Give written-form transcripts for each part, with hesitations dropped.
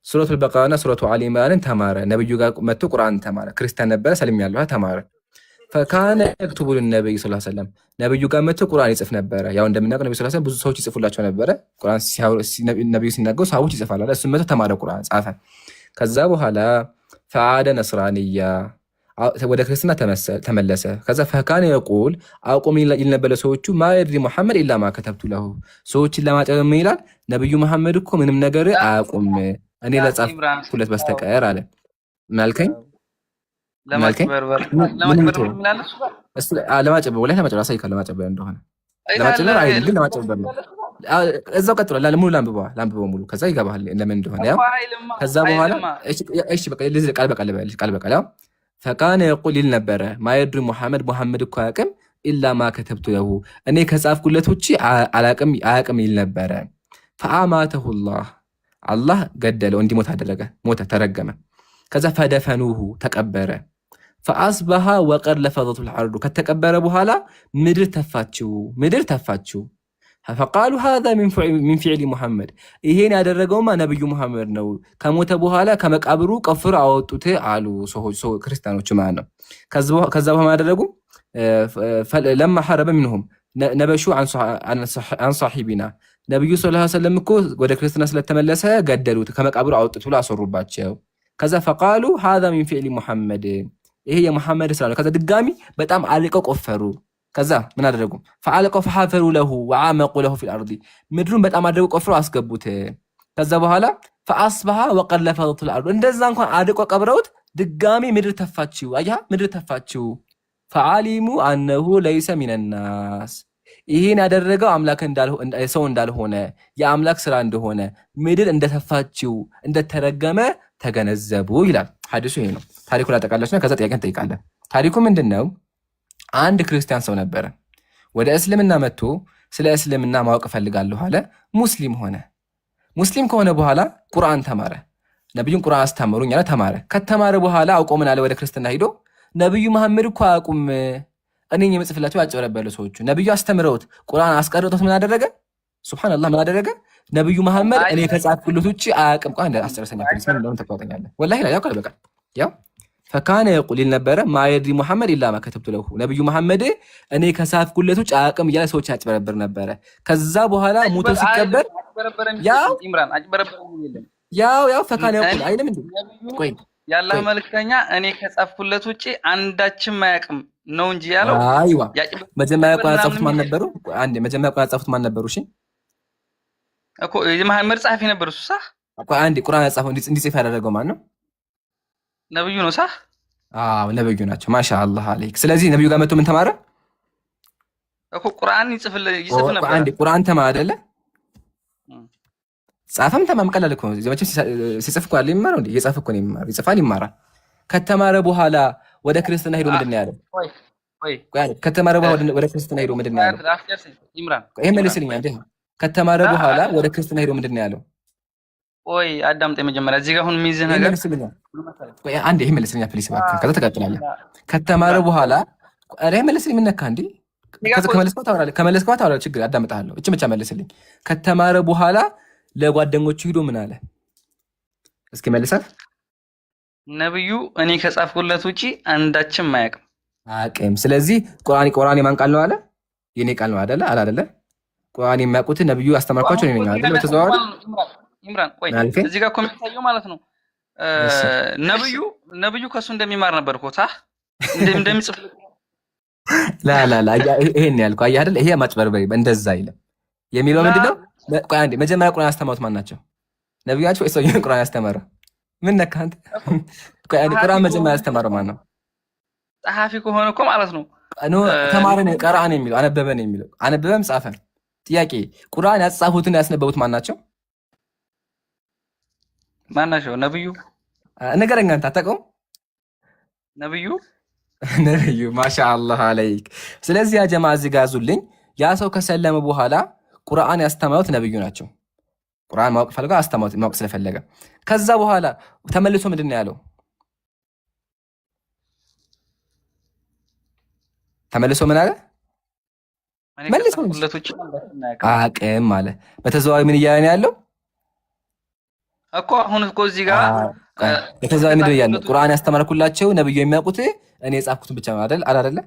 ሱረቱል በቀራና ሱረቱ አሊ ኢምራንን ተማረ። ነብዩ ጋር መጥቶ ቁርአን ተማረ። ክርስቲያን ነበረ፣ ሰልም ያለው ተማረ። ፈካነ የክቱቡ ለነብዩ ሰለላሁ ዐለይሂ ወሰለም ነብዩ ጋር መጥቶ ቁርአን ይጽፍ ነበረ። ያው እንደምናውቀው ነብዩ ሰለላሁ ዐለይሂ ወሰለም ብዙ ሰዎች ይጽፉላቸው ነበረ። ቁርአን ነብዩ ሲናገሩ ሰዎች ይጽፋሉ አይደል? እሱም መጥቶ ተማረ፣ ቁርአን ጻፈ። ከዛ በኋላ ፈዓደ ነስራንያ ወደ ክርስትና ተመለሰ። ከዛ ፈካነ የቁል አቁም ይል ነበር ለሰዎቹ ማ የድሪ ሙሐመድ ኢላ ማ ከተብቱ ለሁ። ሰዎችን ለማጨበ ምን ይላል? ነብዩ መሐመድ እኮ ምንም ነገር አያውቁም እኔ ለጻፍኩለት በስተቀር አለ። ምን አልከኝ? ለማጨበርበር ወላሂ ለማጨበርበር አሳይካለሁ። ለማጨበርበር እንደሆነ ለማጨበርበር አይደለም ግን ለማጨበርበር ነው። እዛው ቀጥሎ ሙሉ ላንብበው ሙሉ ከዛ ይገባሃል ለምን እንደሆነ። ያው ከዛ በኋላ እሺ በቃ ለዚህ ቃል በቃል ያው ፈካነ የቁል ይል ነበረ ማ የድሪ ሙሐመድ እኮ አያውቅም ኢላ ማ ከተብቱ ለሁ እኔ ከጻፍኩለት ውጪ አያውቅም ይል ነበረ። ፈአማተሁ አላህ ገደለው፣ እንዲሞት አደረገ፣ ሞተ፣ ተረገመ። ከዛ ፈደፈኑሁ ተቀበረ። ፈአስበሃ ወቀድ ለፈዘቱል ዐርዱ ከተቀበረ በኋላ ምድር ተፋችው። ፈቃሉ ሃዛ ሚን ፊዕሊ ሙሐመድ ይሄን ያደረገውማ ነብዩ ሙሐመድ ነው፣ ከሞተ በኋላ ከመቃብሩ ቆፍር አወጡት አሉ ክርስቲያኖች ማለት ነው። ከዛ በኋላ ያደረጉ ለማ ሐረበ ሚንሁም ነበሹ አን ሷሒቢና ነብዩ ሰለላሁ ዐለይሂ ወሰለም እኮ ወደ ክርስትና ስለተመለሰ ገደሉት፣ ከመቃብሩ አወጡት ብሎ አሰሩባቸው። ከዛ ፈቃሉ ሃዛ ሚን ፊዕሊ ሙሐመድ ይሄ የሙሐመድ ስራ ነው። ከዛ ድጋሚ በጣም አልቀው ቆፈሩ። ከዛ ምን አደረጉ? ፈአልቀው ፈሐፈሩ ለሁ ወዓመቁ ለሁ ፊል አርዲ ምድሩን በጣም አድርገው ቆፍረው አስገቡት። ከዛ በኋላ ፈአስበሃ ወቀድ ለፈዘቱል ዐርዱ እንደዛ እንኳን አድቆ ቀብረውት ድጋሚ ምድር ተፋችው። አያ ምድር ተፋችው። ፈዓሊሙ አነሁ ለይሰ ሚነናስ ይሄን ያደረገው አምላክ ሰው እንዳልሆነ የአምላክ ስራ እንደሆነ ምድር እንደተፋችው እንደተረገመ ተገነዘቡ ይላል ሐዲሱ። ይሄ ነው ታሪኩ። ላጠቃላችና ከዛ ጥያቄ እንጠይቃለን። ታሪኩ ምንድነው? አንድ ክርስቲያን ሰው ነበረ። ወደ እስልምና መጥቶ ስለ እስልምና ማወቅ ፈልጋለሁ አለ። ሙስሊም ሆነ። ሙስሊም ከሆነ በኋላ ቁርአን ተማረ። ነብዩን ቁርአን አስተማሩኝ አለ፣ ተማረ። ከተማረ በኋላ አውቆ ምን አለ? ወደ ክርስትና ሄዶ ነብዩ መሐመድ እኮ አያውቁም እኔን የምጽፍላቸው ያጨበረበሉ ሰዎቹ ነብዩ አስተምረውት ቁርአን አስቀርጦት ምን አደረገ? ሱብሃንአላህ ምን አደረገ? ነብዩ መሐመድ እኔ ከጻፍኩለት ውጪ አያውቅም። ቆይ እንደ አስተረሰኛ ፕሊስ ምን እንደሆነ ተቋጣኛለህ። ወላሂ ላይ ያውቃል። በቃ ያው ፈካነ የቁል ይል ነበረ ማ የድሪ ሙሐመድ ኢላ ማ ከተብቱ ለሁ ነብዩ መሐመድ እኔ ከጻፍኩለት ውጪ አያውቅም እያለ ሰዎች ያጨበረበር ነበረ። ከዛ በኋላ ሞቶ ሲቀበር ያው ፈካነ የቁል አይደለም እንዴ? ቆይ ያላህ መልክተኛ እኔ ከጻፍኩለት ውጪ አንዳችም አያውቅም ነው እንጂ ያለው። አይዋ መጀመሪያ ቁርአን ያጻፉት ማን ነበሩ? አንዴ መጀመሪያ ቁርአን ያጻፉት ማን ነበሩ? እሺ እኮ የመሐመድ ጻፊ ነበር እሱ። ሳህ እኮ አንዴ ቁርአን ያጻፈው እንዲጽፍ ያደረገው ማን ነው? ነብዩ ነው። ሳህ አዎ ነብዩ ናቸው። ማሻአላህ አለይክ። ስለዚህ ነብዩ ጋር መጥቶ ምን ተማረ? እኮ ቁርአን ይጽፍ ነበር። አንዴ ቁርአን ተማረ አይደለ? ጻፈም ተማም ቀላል እኮ ነው። ዘመቻም ሲጽፍ እኮ አለ ይማረው እንዴ? የጻፈ እኮ ነው የሚማረው። ይጽፋል፣ ይማራል። ከተማረ በኋላ ወደ ክርስትና ሄዶ ምንድን ነው ያለው? ከተማረ በኋላ ወደ ክርስትና ሄዶ ምንድን ነው ያለው? ይሄ መልስልኝ አንዴ። ከተማረ በኋላ ወደ ክርስትና ሄዶ ምንድን ነው ያለው? ቆይ አዳምጠኝ መጀመሪያ። እዚህ ጋር አሁን የሚይዝህ ነገር ቆይ አንዴ ይሄ መልስልኝ ፕሊስ እባክህ። ከዛ ተቀጥላለህ። ከተማረ በኋላ ይሄ መልስልኝ። ምን ነካ እንዴ? ከዛ ከመለስከው ታወራለህ። ችግር አዳምጣለሁ። እቺ ብቻ መልስልኝ። ከተማረ በኋላ ለጓደኞቹ ሂዶ ምን አለ? እስኪ መልሳት። ነብዩ እኔ ከጻፍኩለት ውጪ አንዳችም አያውቅም። ስለዚህ ቁርአን የማን ቃል ነው አለ? የኔ ቃል ነው አይደለ? አይደለ? ቁርአን የሚያውቁት ነብዩ አስተማርኳቸው ነው የሚለው አይደለ? በተዘዋዋሪ ኢምራን ቆይ እዚህ ጋር እኮ የሚታየው ማለት ነው ነብዩ ከሱ እንደሚማር ነበር እኮ ታህ እንደሚጽፍ ላ ይሄን ያልኩህ አየህ አይደል? ይሄ ማጭበርበሪ እንደዛ አይልም። የሚለው ምንድነው? ቆይ አንዴ መጀመሪያ ቁርአን ያስተማሩት ማን ናቸው? ነብዩ ናቸው ወይስ ሰውዬው ቁርአን ያስተማረው? ምን ነካ አንተ? ቆይ አንዴ ቁርአን መጀመሪያ ያስተማረው ማን ነው? ጸሐፊ ከሆነ እኮ ማለት ነው ተማረ ነው ቀራ ነው የሚለው አነበበ ነው የሚለው አነበበም ጻፈ። ጥያቄ ቁርአን ያጻፉትና ያስነበቡት ማን ናቸው? ማን ናቸው? ነብዩ ነገረኛ አንተ አታውቀውም? ነብዩ ማሻአላህ አለይክ። ስለዚህ ያ ጀማ እዚህ ጋር ያዙልኝ። ያ ሰው ከሰለመ በኋላ ቁርአን ያስተማሩት ነብዩ ናቸው። ቁርአን ማወቅ ፈልጋ አስተማሩት ማወቅ ስለፈለገ። ከዛ በኋላ ተመልሶ ምንድን ነው ያለው? ተመልሶ ምን አለ? መልሶ አቅም አለ። በተዘዋዋሪ ምን እያለ ነው ያለው? እኮ አሁን እኮ እዚህ ጋር ከዛ ምንድን ነው ያለው? ቁርአን ያስተማርኩላቸው ነብዩ የሚያውቁት እኔ የጻፍኩትን ብቻ ነው አይደል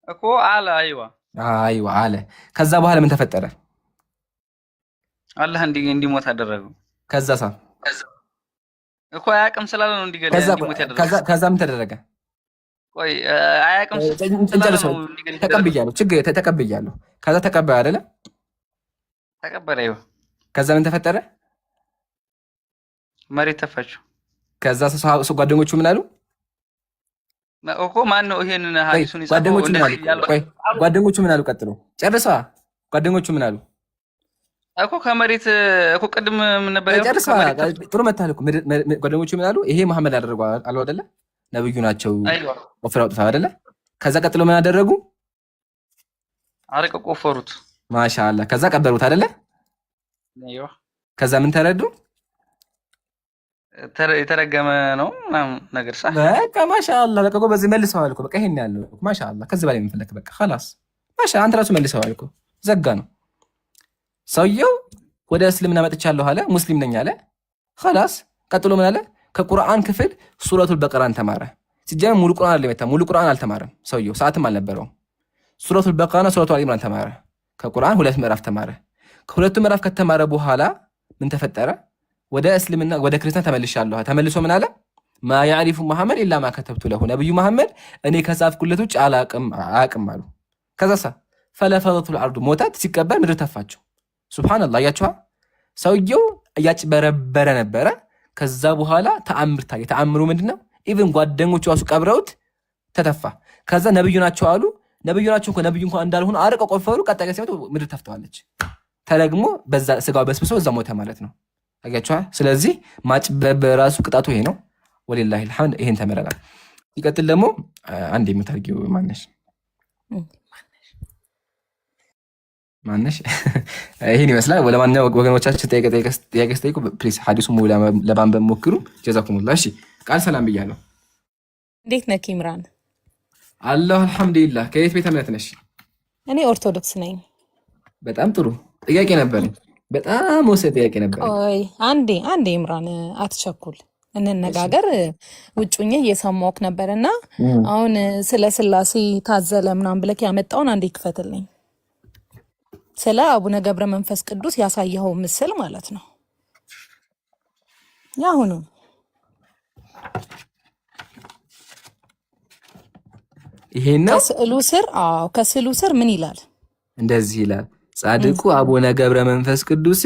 እኮ አለ። አይዋ አለ። ከዛ በኋላ ምን ተፈጠረ? አላህ እንዲሞት አደረገው። ከዛ እኮ አያውቅም ስላለ ነው እንዲሞት ያደረገው። ከዛ ምን ተደረገ? ቆይ አያውቅም ተቀብያለሁ፣ ችግር ተቀብያለሁ። ከዛ ተቀበለ አይደለ? ተቀበለ። ከዛ ምን ተፈጠረ? መሬት ተፋችሁ። ከዛ ጓደኞቹ ምን አሉ? እኮ ማን ነው ይሄንን ሐዲሱን ይጻፈው? ጓደኞቹ ምን አሉ? ቀጥሎ ጨርሳ። ጓደኞቹ ምን አሉ? እኮ ከመሬት እኮ ቅድም ምን ነበር ያለው? ጨርሳ። ጥሩ መታል እኮ። ጓደኞቹ ምን አሉ? ይሄ መሐመድ አደረገው አሉ አይደለ? ነብዩ ናቸው ወፍራ ወጥታ አይደለ? ከዛ ቀጥሎ ምን አደረጉ? አረቀ ቆፈሩት። ማሻአላ። ከዛ ቀበሩት አይደለ? ከዛ ምን ተረዱ? የተረገመ ነው ምናምን ነገር ሳ በቃ ማሻአላ። በቃ በዚህ መልሰዋል እኮ በቃ ይሄን ያለው ማሻአላ። ከዚህ በላይ የምንፈልግ በቃ خلاص ማሻአላ። አንተ ራሱ መልሰዋል እኮ ዘጋ ነው ሰውየው። ወደ እስልምና መጥቻለሁ አለ፣ ሙስሊም ነኝ አለ خلاص። ቀጥሎ ምን አለ? ከቁርአን ክፍል ሱረቱል በቀራን ተማረ። ሲጀመር ሙሉ ቁርአን አይደለም፣ ሙሉ ቁርአን አልተማረም ሰውየው፣ ሰዓትም አልነበረውም። ሱረቱል በቀራና ሱረቱል ኢምራን ተማረ። ከቁርአን 2 ምዕራፍ ተማረ። ከሁለቱ ምዕራፍ ከተማረ በኋላ ምን ተፈጠረ? ወደ እስልምና ወደ ክርስቲያን ተመልሻለሁ። ተመልሶ ምን አለ? ማ ያዕሪፉ መሐመድ ኢላ ማ ከተብቱ ለሁ፣ ነብዩ መሐመድ እኔ ከጻፍኩለት ውጭ አያውቅም አሉ። ከዛሳ ፈለፈለቱል አርዱ፣ ሞታት ሲቀበር ምድር ተፋቸው። ሱብሃንአላህ። አያችኋ? ሰውየው እያጭበረበረ ነበረ። ከዛ በኋላ ተአምር ታየ። ተአምሩ ምንድነው? ኢቭን ጓደኞቹ ራሱ ቀብረውት ተተፋ። ከዛ ነብዩ ናቸው አሉ። ነብዩ ናቸው እንኳን ነብዩ እንኳን እንዳልሆነ አርቀው ቆፈሩ። ቀጣይ ሲመጡ ምድር ተፍተዋለች። ተረግሞ በዛ ስጋው በስብሶ እዛ ሞተ ማለት ነው። አያችኋ? ስለዚህ ማጭበርበር ራሱ ቅጣቱ ይሄ ነው። ወሊላሂ አልሐምድ። ይሄን ተመረናል። ይቀጥል ደግሞ አንድ የምታርጊው ማነሽ ይሄን ይመስላል። ለማንኛውም ወገኖቻችን ጥያቄ ስጠይቁ ፕሊዝ ሐዲሱ ሙሉ ለማንበብ ሞክሩ። ጀዛኩሙላህ። እሺ ቃል ሰላም ብያለሁ። እንዴት ነህ ኢምራን? አላሁ አልሐምዱሊላህ። ከየት ቤተ እምነት ነሽ? እኔ ኦርቶዶክስ ነኝ። በጣም ጥሩ ጥያቄ ነበር። በጣም ወሰደ ጥያቄ ነበር። ኦይ አንዴ ኢምራን አትቸኩል፣ እንነጋገር። ውጭኛ እየሰማሁህ ነበርና አሁን ስለ ስላሴ ታዘለ ምናምን ብለህ ያመጣውን አንዴ ክፈትልኝ። ስለ አቡነ ገብረ መንፈስ ቅዱስ ያሳየኸው ምስል ማለት ነው። ያሁኑ ይሄን ነው ከስዕሉ ስር ምን ይላል? እንደዚህ ይላል። ጻድቁ አቡነ ገብረ መንፈስ ቅዱስ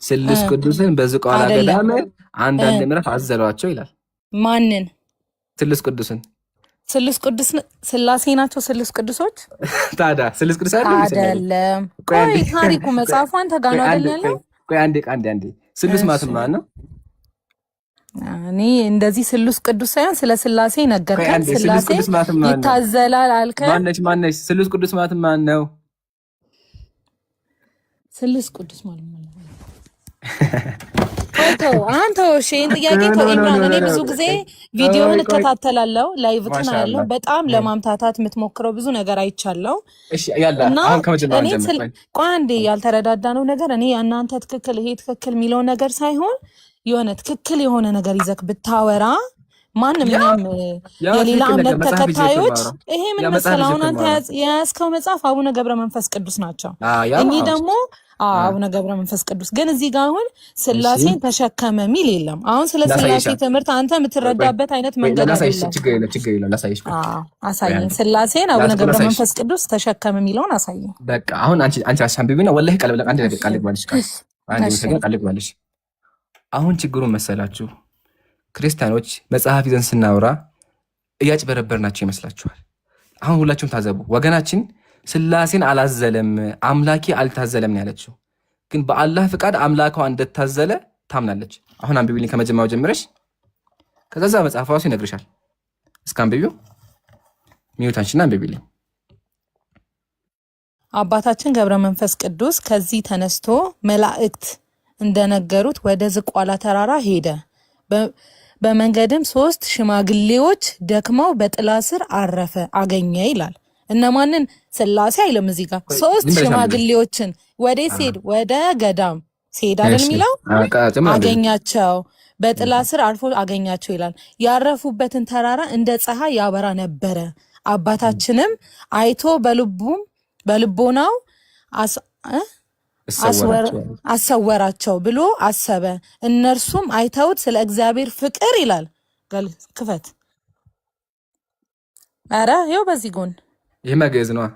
ስሉስ ቅዱስን በዝቋላ ገዳም አንዳንድ ምዕራፍ አዘሏቸው ይላል። ማንን? ስሉስ ቅዱስን። ስሉስ ቅዱስ ስላሴ ናቸው ስሉስ ቅዱሶች። ታዲያ ስሉስ ቅዱስ አይደለም። ቆይ ታሪኩ መጽሐፏን ተጋኑ አይደል ያለው? ቆይ አንዴ ስሉስ ማለት ማን ነው? እኔ እንደዚህ ስሉስ ቅዱስ ሳይሆን ስለ ስላሴ ነገርከን። ስላሴ ይታዘላል አልከን። ማነች? ስሉስ ቅዱስ ማለት ማን ነው? ስሉስ ቅዱስ ማለት ነው። አንተ እሺን ጥያቄ ኢምራን፣ እኔ ብዙ ጊዜ ቪዲዮህን እከታተላለሁ፣ ላይቭትን አያለሁ። በጣም ለማምታታት የምትሞክረው ብዙ ነገር አይቻለሁ። እሺ ያላ አሁን ከመጀመሪያ ጀምረን ቆይ አንዴ ያልተረዳዳነው ነገር እኔ እናንተ ትክክል ይሄ ትክክል የሚለው ነገር ሳይሆን የሆነ ትክክል የሆነ ነገር ይዘክ ብታወራ ማንም የሌላ እምነት ተከታዮች ይሄ ምን መሰለህ፣ አሁን አንተ የያዝከው መጽሐፍ አቡነ ገብረ መንፈስ ቅዱስ ናቸው። እኚህ ደግሞ አቡነ ገብረ መንፈስ ቅዱስ ግን እዚህ ጋር አሁን ስላሴን ተሸከመ የሚል የለም። አሁን ስለ ስላሴ ትምህርት አንተ የምትረዳበት አይነት መንገድ አይደለም። ችግር የለም ላሳይሽ። አሳየን። ስላሴን አቡነ ገብረ መንፈስ ቅዱስ ተሸከመ የሚለውን አሳየን። በቃ አሁን አንቺ አሻምቢቢና ወላሂ ቃል በቃ አንድ ነገር ቃል ልግባልሽ። አሁን ችግሩን መሰላችሁ ክርስቲያኖች መጽሐፍ ይዘን ስናወራ እያጭበረበርናቸው ይመስላችኋል። አሁን ሁላችሁም ታዘቡ። ወገናችን ስላሴን አላዘለም፣ አምላኬ አልታዘለም ነው ያለችው። ግን በአላህ ፍቃድ አምላኳ እንደታዘለ ታምናለች። አሁን አንብቢልኝ ከመጀመሪያው ጀምረሽ፣ ከዛ መጽሐፍ ራሱ ይነግርሻል። እስከ አንብቢው ሚዩታንሽና አንብቢልኝ። አባታችን ገብረ መንፈስ ቅዱስ ከዚህ ተነስቶ መላእክት እንደነገሩት ወደ ዝቋላ ተራራ ሄደ። በመንገድም 3 ሽማግሌዎች ደክመው በጥላ ስር አረፈ አገኘ ይላል። እነማንን? ስላሴ አይልም እዚህ ጋር። 3 ሽማግሌዎችን ወደ ሄድ ወደ ገዳም ሲሄድ አይደል የሚለው አገኛቸው፣ በጥላ ስር አርፎ አገኛቸው ይላል። ያረፉበትን ተራራ እንደ ፀሐይ ያበራ ነበረ። አባታችንም አይቶ በልቦናው አሰወራቸው ብሎ አሰበ። እነርሱም አይተውት ስለ እግዚአብሔር ፍቅር ይላል ክፈት። ኧረ ይኸው በዚህ ጎን ይህ መግዝ ነው።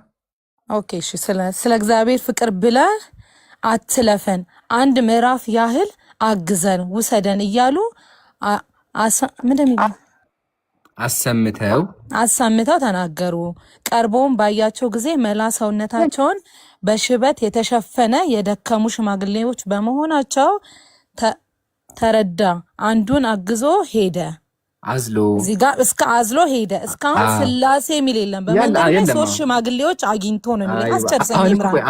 ኦኬ እሺ። ስለ እግዚአብሔር ፍቅር ብለህ አትለፈን፣ አንድ ምዕራፍ ያህል አግዘን ውሰደን እያሉ አሰምተው ተናገሩ። ቀርቦም ባያቸው ጊዜ መላ ሰውነታቸውን በሽበት የተሸፈነ የደከሙ ሽማግሌዎች በመሆናቸው ተረዳ። አንዱን አግዞ ሄደ። አዝሎ እዚህ ጋር እስከ አዝሎ ሄደ። እስካሁን ስላሴ የሚል የለም። በመንገድ ላይ 3 ሽማግሌዎች አግኝቶ ነው የሚል አስጨርሰኝ።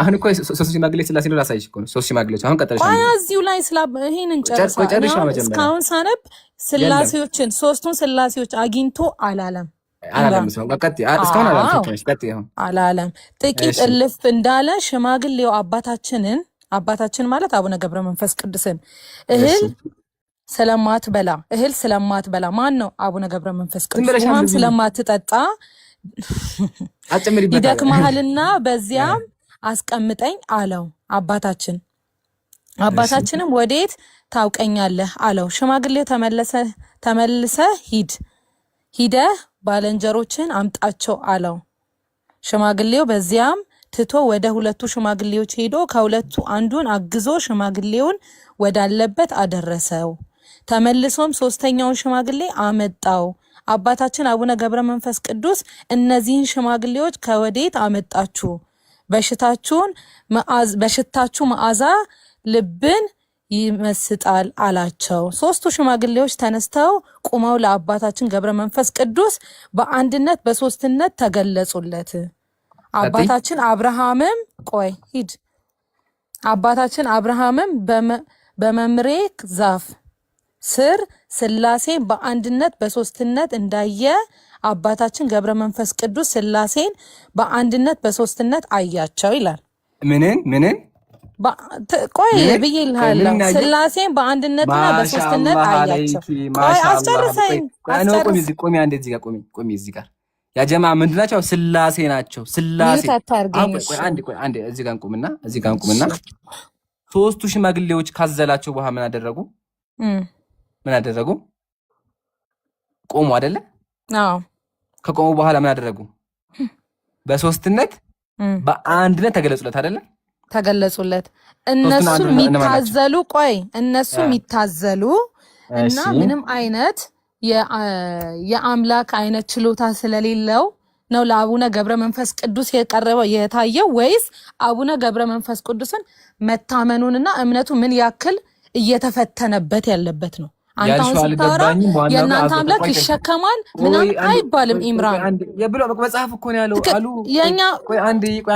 አሁን እኮ 3 ሽማግሌ ስላሴ ነው ላሳይሽ እኮ ነው። 3 ሽማግሌዎች አሁን ቀጠለሽ እዚሁ ላይ ይሄንን ጨርሰው እስካሁን ሳነብ ስላሴዎችን 3ቱን ስላሴዎች አግኝቶ አላለም። አላለም። ጥቂት እልፍ እንዳለ ሽማግሌው አባታችን ማለት አቡነ ገብረ መንፈስ ቅዱስን እህል ስለማትበላ ማን ነው? አቡነ ገብረ መንፈስ ቅዱስ ስለማትጠጣ ይደክምሃልና በዚያም አስቀምጠኝ አለው። አባታችንም ወዴት ታውቀኛለህ አለው። ሽማግሌው ተመልሰህ ሂደህ ባልንጀሮችን አምጣቸው አለው። ሽማግሌው በዚያም ትቶ ወደ 2 ሽማግሌዎች ሄዶ ከ2 አንዱን አግዞ ሽማግሌውን ወዳለበት አደረሰው። ተመልሶም 3ኛውን ሽማግሌ አመጣው። አባታችን አቡነ ገብረ መንፈስ ቅዱስ እነዚህን ሽማግሌዎች ከወዴት አመጣችሁ? በሽታችሁ መዓዛ ልብን ይመስጣል አላቸው። 3ቱ ሽማግሌዎች ተነስተው ቁመው ለአባታችን ገብረ መንፈስ ቅዱስ በአንድነት በሶስትነት ተገለጹለት። አባታችን አብርሃምም በመምሬ ዛፍ ስር ስላሴን በአንድነት በሶስትነት እንዳየ አባታችን ገብረ መንፈስ ቅዱስ ስላሴን በአንድነት በሶስትነት አያቸው ይላል። ምንን ቆይ ብዬልሃለሁ። ስላሴን በአንድነትና በሶስትነት አያቸው። ቆይ አስጨርሰኝ። ቆሚ አንዴ እዚህ ጋር ቆሚ እዚህ ጋር ያጀማ ምንድን ናቸው? ስላሴ ናቸው። ስላሴ አንዴ እዚህ ጋር እንቁምና 3ቱ ሽማግሌዎች ካዘላቸው በኋላ ምን አደረጉ? ቆሙ አይደለ? አዎ። ከቆሙ በኋላ ምን አደረጉ? በሶስትነት በአንድነት ተገለጹለት አይደለ? ተገለጹለት። እነሱ የሚታዘሉ እና ምንም አይነት የአምላክ አይነት ችሎታ ስለሌለው ነው ለአቡነ ገብረ መንፈስ ቅዱስ የታየው ወይስ አቡነ ገብረ መንፈስ ቅዱስን መታመኑንና እምነቱ ምን ያክል እየተፈተነበት ያለበት ነው? አንተውን ስታወራ የእናንተ አምላክ ይሸከማል ምናምን አይባልም። ኢምራን የብሎ መጽሐፍ እኮ ነው ያለው አሉ። ቆይ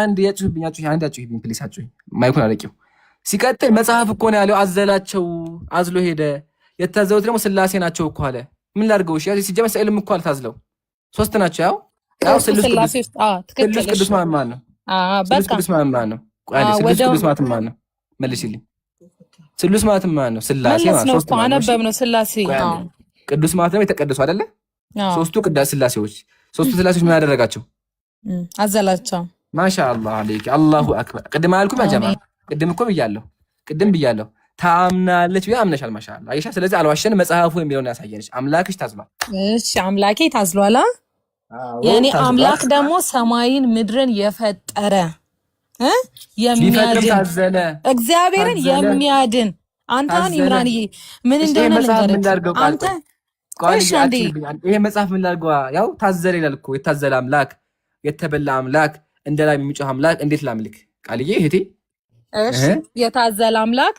አንድ ያጩህብኝ ፕሊስ፣ አጩህ ማይኩን አለቂው። ሲቀጥል መጽሐፍ እኮ ነው ያለው አዝሎ ሄደ። የታዘሉት ደግሞ ስላሴ ናቸው እኮ አለ። ምን ላድርገው? እሺ ሲጀመር ስዕልም እኮ አልታዝለው 3 ናቸው። ያው ስሉስ ቅዱስ ማን ነው? ስሉስ ቅዱስ ማን ነው? ስሉስ ቅዱስ ማን ነው? መልሽልኝ። ስሉስ ማለት ማን ነው? ስላሴ ማለት ነው። 3 አነበብነው። ስላሴ ቅዱስ ማለት ነው የተቀደሱ አይደለ? 3ቱ ቅዱስ ስላሴዎች 3ቱ ስላሴዎች ምን አደረጋቸው? አዘላቸው። ማሻአላህ አለይክ አላሁ አክበር። ቅድም አልኩም ያ ጀማ፣ ቅድም ብያለሁ። ታምናለች ወይ አምነሻል? ማሻአላህ አይሻ። ስለዚህ አልዋሸን። መጽሐፉ የሚለውን ያሳየንሽ አምላክሽ ታዝሏል። እሺ አምላኬ ታዝሏል። የኔ አምላክ ደግሞ ሰማይን ምድርን የፈጠረ የሚያድን እግዚአብሔርን የሚያድን አንተን ኢምራንዬ ምን እንደሆነ ልንገርህ። አንተ ይሄ መጽሐፍ ምን ላድርገው? ያው ታዘለ ይላል እኮ። የታዘለ አምላክ፣ የተበላ አምላክ፣ እንደላይ የሚጮህ አምላክ እንዴት ላምልክ? ቃልዬ እህቴ፣ እሺ የታዘለ አምላክ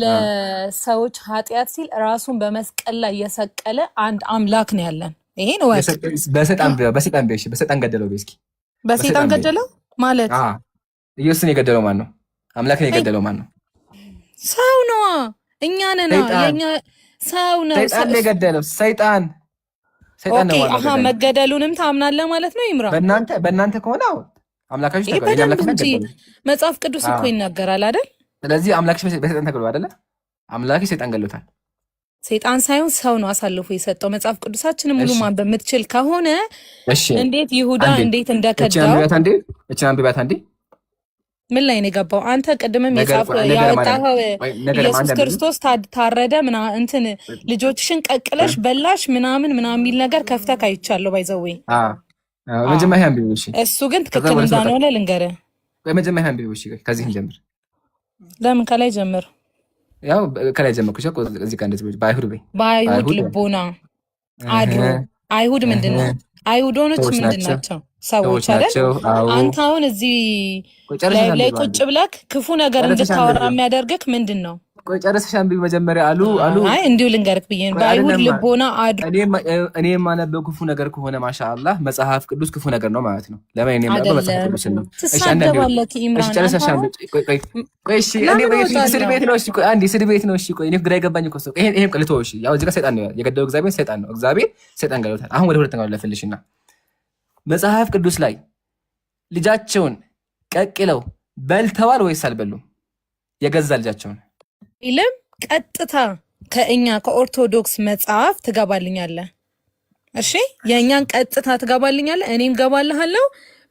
ለሰዎች ኃጢአት ሲል ራሱን በመስቀል ላይ የሰቀለ አንድ አምላክ ነው ያለን። ይሄን ወቅ በሰይጣን ገደለው። እስኪ በሰይጣን ገደለው ማለት ኢየሱስን የገደለው ማን ነው? አምላክን የገደለው ማን ነው? ሰው ነው። እኛ ነን። የኛ ሰው ነው። ሰይጣን የገደለው ሰይጣን ነው ማለት ነው። መገደሉንም ታምናለህ ማለት ነው ይምራ። በእናንተ ከሆነ አምላካችሁ ተገደለ እንጂ መጽሐፍ ቅዱስ እኮ ይናገራል አይደል? ስለዚህ አምላክሽ በሰይጣን ተገሎ አይደለ? አምላክሽ ሰይጣን ገሎታል። ሰይጣን ሳይሆን ሰው ነው አሳልፎ የሰጠው። መጽሐፍ ቅዱሳችንን ሙሉ ማንበብ የምትችል ከሆነ እንዴት ይሁዳ እንዴት እንደከዳው እቺ አንብቢያት አንዴ። ምን ላይ ነው የገባው? አንተ ቅድምም ያወጣኸው ኢየሱስ ክርስቶስ ታረደ እንትን ልጆችሽን ቀቅለሽ በላሽ ምናምን የሚል ነገር ከፍተህ አይቻለሁ። ባይዘዌ መጀመሪያ አንብቢው። እሺ እሱ ግን ትክክል እንዳልሆነ ልንገርህ። በመጀመሪያ አንብቢው። እሺ ከዚህ እንጀምር። ለምን ከላይ ጀምር? ያው ከላይ ጀመርኩሽ እኮ እዚህ ጋር እንደዚህ በአይሁድ ልቦና አድሮ አይሁድ ምንድን ነው? አይሁዶኖች ምንድን ናቸው? ሰዎች አይደል? አንተ አሁን እዚህ ላይ ቁጭ ብለክ ክፉ ነገር እንድታወራ የሚያደርግክ ምንድን ነው? ቆይ ጨርሰሽ አንብቢ መጀመሪያ አሉ። አይ እንዲሁ ልንገርክ ብዬ ነው። በአይሁድ ልቦና አድሮ እኔ የማነበው ክፉ ነገር ከሆነ ማሻአላህ መጽሐፍ ቅዱስ ክፉ ነገር ነው ማለት ነው። ለምን እኔ የማነበው መጽሐፍ ቅዱስ ነው? እሺ አንደባለክ ኢምራን። እሺ ጨርሰሽ አንብቢ። ቆይ እሺ እኔ በስር ቤት ነው። እሺ ቆይ አንዴ ስር ቤት ነው። እሺ ቆይ እኔ ግራ ይገባኝ እኮ ሰው ይሄን ቀልቶ። እሺ ያው እዚህ ጋር ሰይጣን ነው የገደለው። እግዚአብሔር ሰይጣን ነው። እግዚአብሔር ሰይጣን ገሎታል። አሁን ወደ ሁለተኛው ለፈልሽና መጽሐፍ ቅዱስ ላይ ልጃቸውን ቀቅለው በልተዋል ወይስ አልበሉም? የገዛ ልጃቸውን ኢለም ቀጥታ ከእኛ ከኦርቶዶክስ መጽሐፍ ትገባልኛለህ። እሺ የእኛን ቀጥታ ትገባልኛለህ፣ እኔም ገባልሃለሁ።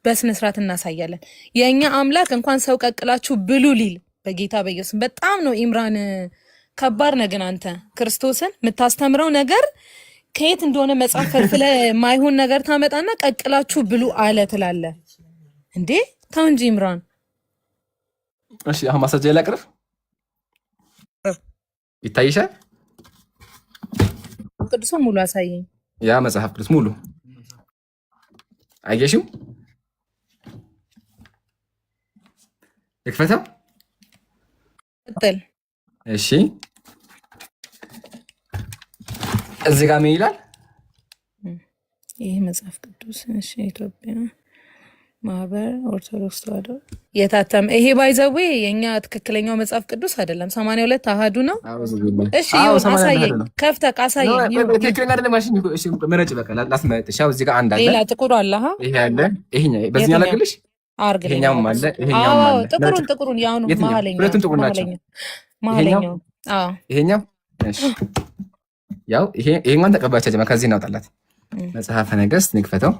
በስነ ስርዓት እናሳያለን። የእኛ አምላክ እንኳን ሰው ቀቅላችሁ ብሉ ሊል በጌታ በኢየሱስ በጣም ነው። ኢምራን ከባድ ነህ ግን አንተ ክርስቶስን የምታስተምረው ነገር ከየት እንደሆነ መጽሐፍ ፈልፍለ የማይሆን ነገር ታመጣና ቀቅላችሁ ብሉ አለ ትላለህ እንዴ? ተው እንጂ ኢምራን። እሺ አሁን ማሳጀ ላቅርብ ይታይሻል። ቅዱስ ሙሉ አሳየኝ። ያ መጽሐፍ ቅዱስ ሙሉ አየሽው? ይክፈተው። ቀጥል። እሺ እዚህ ጋር ምን ይላል? ይሄ መጽሐፍ ቅዱስ እሺ ኢትዮጵያ ማህበር ኦርቶዶክስ ተዋሕዶ የታተመ ይሄ ባይዘዌ የኛ ትክክለኛው መጽሐፍ ቅዱስ አይደለም። 82 አሃዱ ነው። እሺ አሳየኝ፣ ከፍተህ አሳየኝ። ትክክለኛ አይደለም ማሽን። እሺ መረጭ በቃ ላስመጥሽ። ያው እዚህ ጋር አንድ አለ፣ ሌላ ጥቁር አለ። ይሄ አለ፣ ይሄኛው በዚህ ያላግልሽ አርግልኝ። ይሄኛውም አለ፣ ይሄኛውም አለ። ጥቁሩን ያው ነው መሀለኛው፣ ሁለቱም ጥቁር ናቸው። መሀለኛው ይሄኛው እሺ ያው ይሄኛውን ተቀባቻ ጀማ ከዚህ እናውጣላት። መጽሐፈ ነገሥት ንክፈተው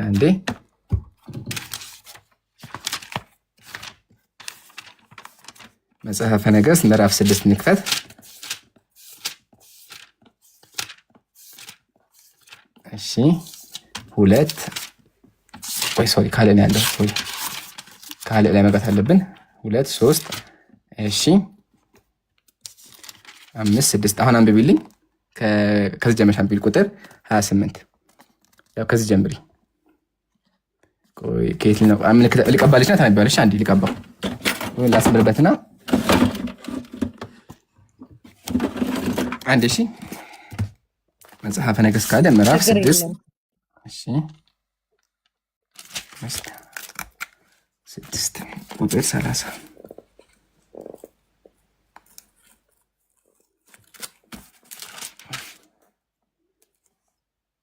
አንዴ። መጽሐፈ ነገሥት ምዕራፍ 6 ንክፈት። እሺ 2 ቆይ ሶሪ ካለ ነው ያለው። ሶሪ ካለ ላይ መግባት አለብን። 2 3 እሺ 5 6 አሁን አንብቢልኝ። ከዚህ ጀምረሽ አንብቢል ቁጥር 28 ያው ከዚህ ጀምሪ። ቆይ ከየት ነው አምልክ ልቀባልሽ ናት አንብቢልሽ። አንዴ ልቀባው ወይ ላስምርበትና አንዴ። እሺ መጽሐፈ ነገሥት ካለ ምዕራፍ 6 እሺ 6 ቁጥር 30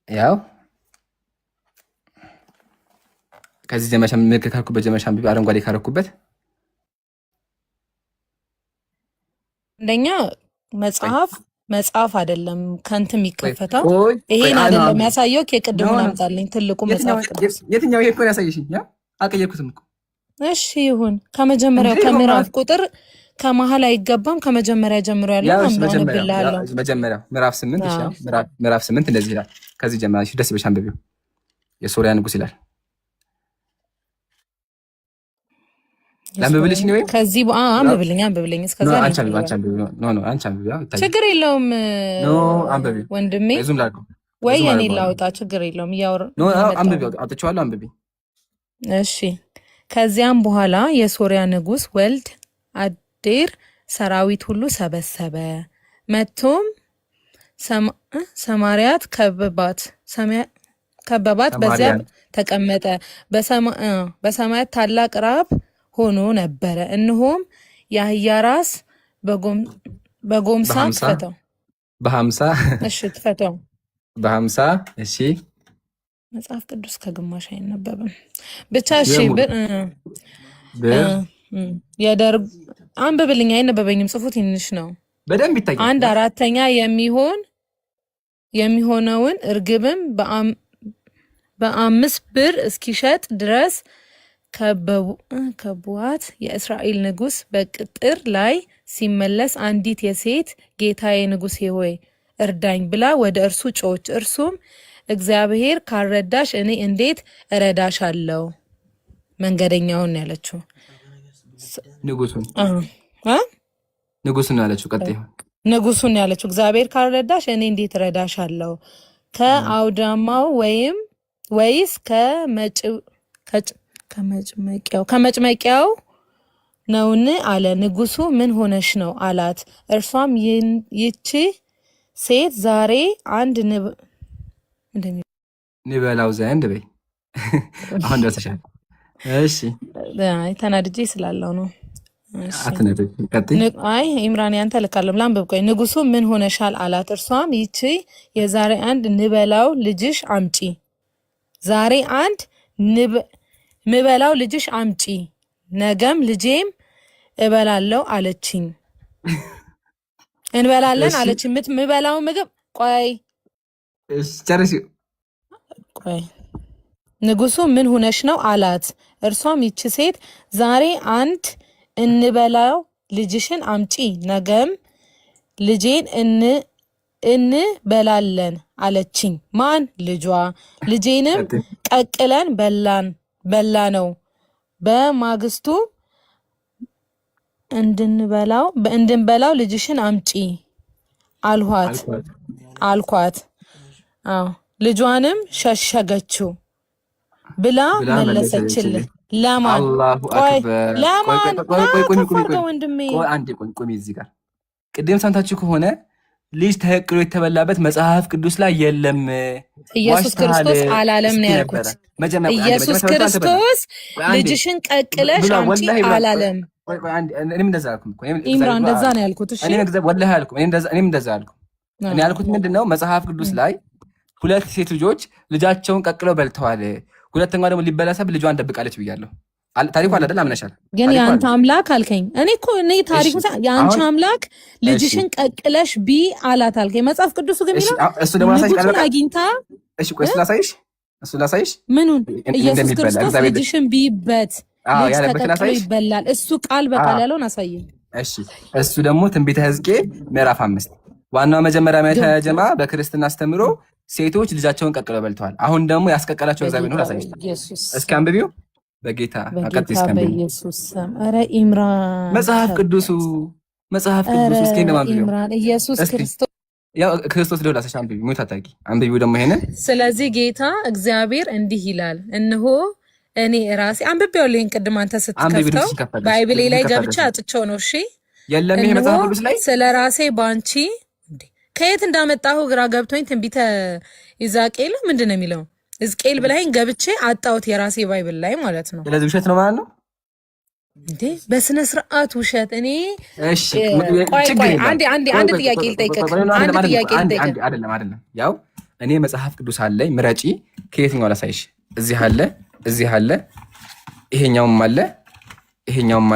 ያው ከዚህ ጀመሻ ምልክት ካረኩበት ጀመሻ አንብቢ። አረንጓዴ ካረኩበት እንደኛ መጽሐፍ አይደለም ከንት የሚከፈተው ይሄን አይደለም ያሳየው። ከቅድሙን አምጣልኝ ትልቁ መጽሐፍ ቅዱስ የትኛው? ይሄ እኮ ያሳየሽኝ። ያ አቀየርኩትም እኮ። እሺ ይሁን። ከመጀመሪያው ከምዕራፍ ቁጥር ከመሀል አይገባም። ከመጀመሪያ ጀምሮ ያለው መጀመሪያ ምዕራፍ 8 እሺ፣ ምዕራፍ 8 እንደዚህ ይላል። ከዚህ ጀምራሽ ደስ ብለሽ አንብቢው። የሶሪያ ንጉስ ይላል። ለምብልሽ ነው ወይ? ከዚህ አንብብልኝ። እስከዛ ችግር የለውም ወንድሜ፣ ወይ እኔ ላውጣ ችግር የለውም። አውጥቼዋለሁ፣ አንብቢ። እሺ ከዚያም በኋላ የሶሪያ ንጉስ ወልድ አዴር ሰራዊት ሁሉ ሰበሰበ፣ መቶም ሰማርያት ከበባት፣ በዚያ ተቀመጠ። በሰማያት ታላቅ ራብ ሆኖ ነበረ። እነሆም የአህያ ራስ በጎምሳ ትፈተው። በ50 እሺ ትፈተው። በ50 እሺ መጽሐፍ ቅዱስ ከግማሽ አይነበብም ብቻ። እሺ የደርግ አንብብልኝ። አይነበበኝም፣ ጽፉ ትንሽ ነው። በደንብ ይታያል። 1/4 የሚሆነውን እርግብም በ5 ብር እስኪሸጥ ድረስ ከቡዋት የእስራኤል ንጉሥ በቅጥር ላይ ሲመለስ አንዲት የሴት ጌታዬ ንጉሴ ሆይ እርዳኝ ብላ ወደ እርሱ ጮች። እርሱም እግዚአብሔር ካልረዳሽ እኔ እንዴት እረዳሻለሁ? መንገደኛውን ያለችው ንጉሱን ያለችው ቀጥታ ንጉሱን ያለችው እግዚአብሔር ካልረዳሽ እኔ እንዴት እረዳሻለሁ? ከአውዳማው ወይስ ከመጭመቂያው ነውን አለ። ንጉሱ ምን ሆነሽ ነው አላት። እርሷም ይቺ ሴት ዛሬ አንድ ንበላው ዘንድ በይ። አሁን ደርሰሻል። እሺ ተናድጄ ስላለው ነው። አይ ኢምራን ያንተ ልካለሁ ላንብብ። ቆይ ንጉሱ ምን ሆነሻል አላት። እርሷም ይቺ የዛሬ አንድ ንበላው ልጅሽ አምጪ፣ ዛሬ አንድ ምበላው ልጅሽ አምጪ፣ ነገም ልጄም እበላለው አለችኝ። እንበላለን አለችኝ። ምበላው ምግብ ቆይ ንጉሱ ምን ሆነሽ ነው አላት። እርሷም ይቺ ሴት ዛሬ አንድ እንበላው ልጅሽን አምጪ፣ ነገም ልጄን እንበላለን አለችኝ። ማን? ልጇ። ልጄንም ቀቅለን በላ ነው። በማግስቱ እንድንበላው ልጅሽን አምጪ አልኳት። አዎ ልጇንም ሸሸገችው ብላ መለሰችልኝ። ለማን ወንድሜ? አንዴ ቆይ እዚህ ጋር ቅድም ሰምታችሁ ከሆነ ልጅ ተቀቅሎ የተበላበት መጽሐፍ ቅዱስ ላይ የለም። ኢየሱስ ክርስቶስ አላለም ነው ያልኩት። ኢየሱስ ክርስቶስ ልጅሽን ቀቅለሽ አምጪ አላለም። እኔም እንደዛ አልኩ። ኢምራን እንደዛ ነው ያልኩት። እሺ ወላሂ አልኩ። እኔም እንደዛ አልኩ። እኔ ያልኩት ምንድነው መጽሐፍ ቅዱስ ላይ 2 ሴት ልጆች ልጃቸውን ቀቅለው በልተዋል፣ ሁለተኛዋ ደግሞ ሊበላሰብ ልጇን ደብቃለች ብያለሁ። ታሪኩ አለ አይደል? አምነሻል። ግን የአንተ አምላክ አልከኝ። እኔ እኮ ታሪኩ የአንቺ አምላክ ልጅሽን ቀቅለሽ ቢ አላት አልከኝ። መጽሐፍ ቅዱሱ ግን የሚለው ንጉሱን አግኝታ እሺ ቆይ እሱ ላሳይሽ ምኑን? ኢየሱስ ክርስቶስ ልጅሽን ቢበት ልጅ ተቀቅሎ ይበላል። እሱ ቃል በቃል ያለውን አሳየኝ። እሺ እሱ ደግሞ ትንቢተ ሕዝቅኤል ምዕራፍ 5 ዋናው መጀመሪያ ጀማ በክርስትና አስተምሮ ሴቶች ልጃቸውን ቀቅለው በልተዋል። አሁን ደግሞ ያስቀቀላቸው እግዚአብሔር ነው። አሳይሽ እስኪ አንብቢው በጌታ አቀጥ እስከምብኝ በኢየሱስ ስም። ኧረ ኢምራን መጽሐፍ ቅዱስ እስኪ እንደማንብቢው ኢምራን ኢየሱስ ክርስቶስ ያው ክርስቶስ ደውላ ሰሽ አንብቢ ሞት አታቂ አንብቢው ደግሞ ይሄንን። ስለዚህ ጌታ እግዚአብሔር እንዲህ ይላል፣ እነሆ እኔ ራሴ አንብቤው ልኝ ቅድም አንተ ስትከፍተው ባይብሌ ላይ ገብቼ አጥቼው ነው። እሺ የለም ይሄ መጽሐፍ ቅዱስ ላይ ስለ ራሴ ባንቺ ከየት እንዳመጣሁ ግራ ገብቶኝ ትንቢተ ሕዝቅኤል ምንድን ነው የሚለው ሕዝቅኤል ብለኸኝ ገብቼ አጣሁት የራሴ ባይብል ላይ ማለት ነው። ስለዚህ ውሸት ነው ማለት ነው እንዴ? በስነ ስርዓት ውሸት። እኔ እሺ አንድ ጥያቄ ልጠይቅህ። አይደለም ያው እኔ መጽሐፍ ቅዱስ አለኝ ምረጪ፣ ከየትኛው ላሳይሽ? እዚህ አለ፣ ይሄኛውም አለ፣ ይሄኛውም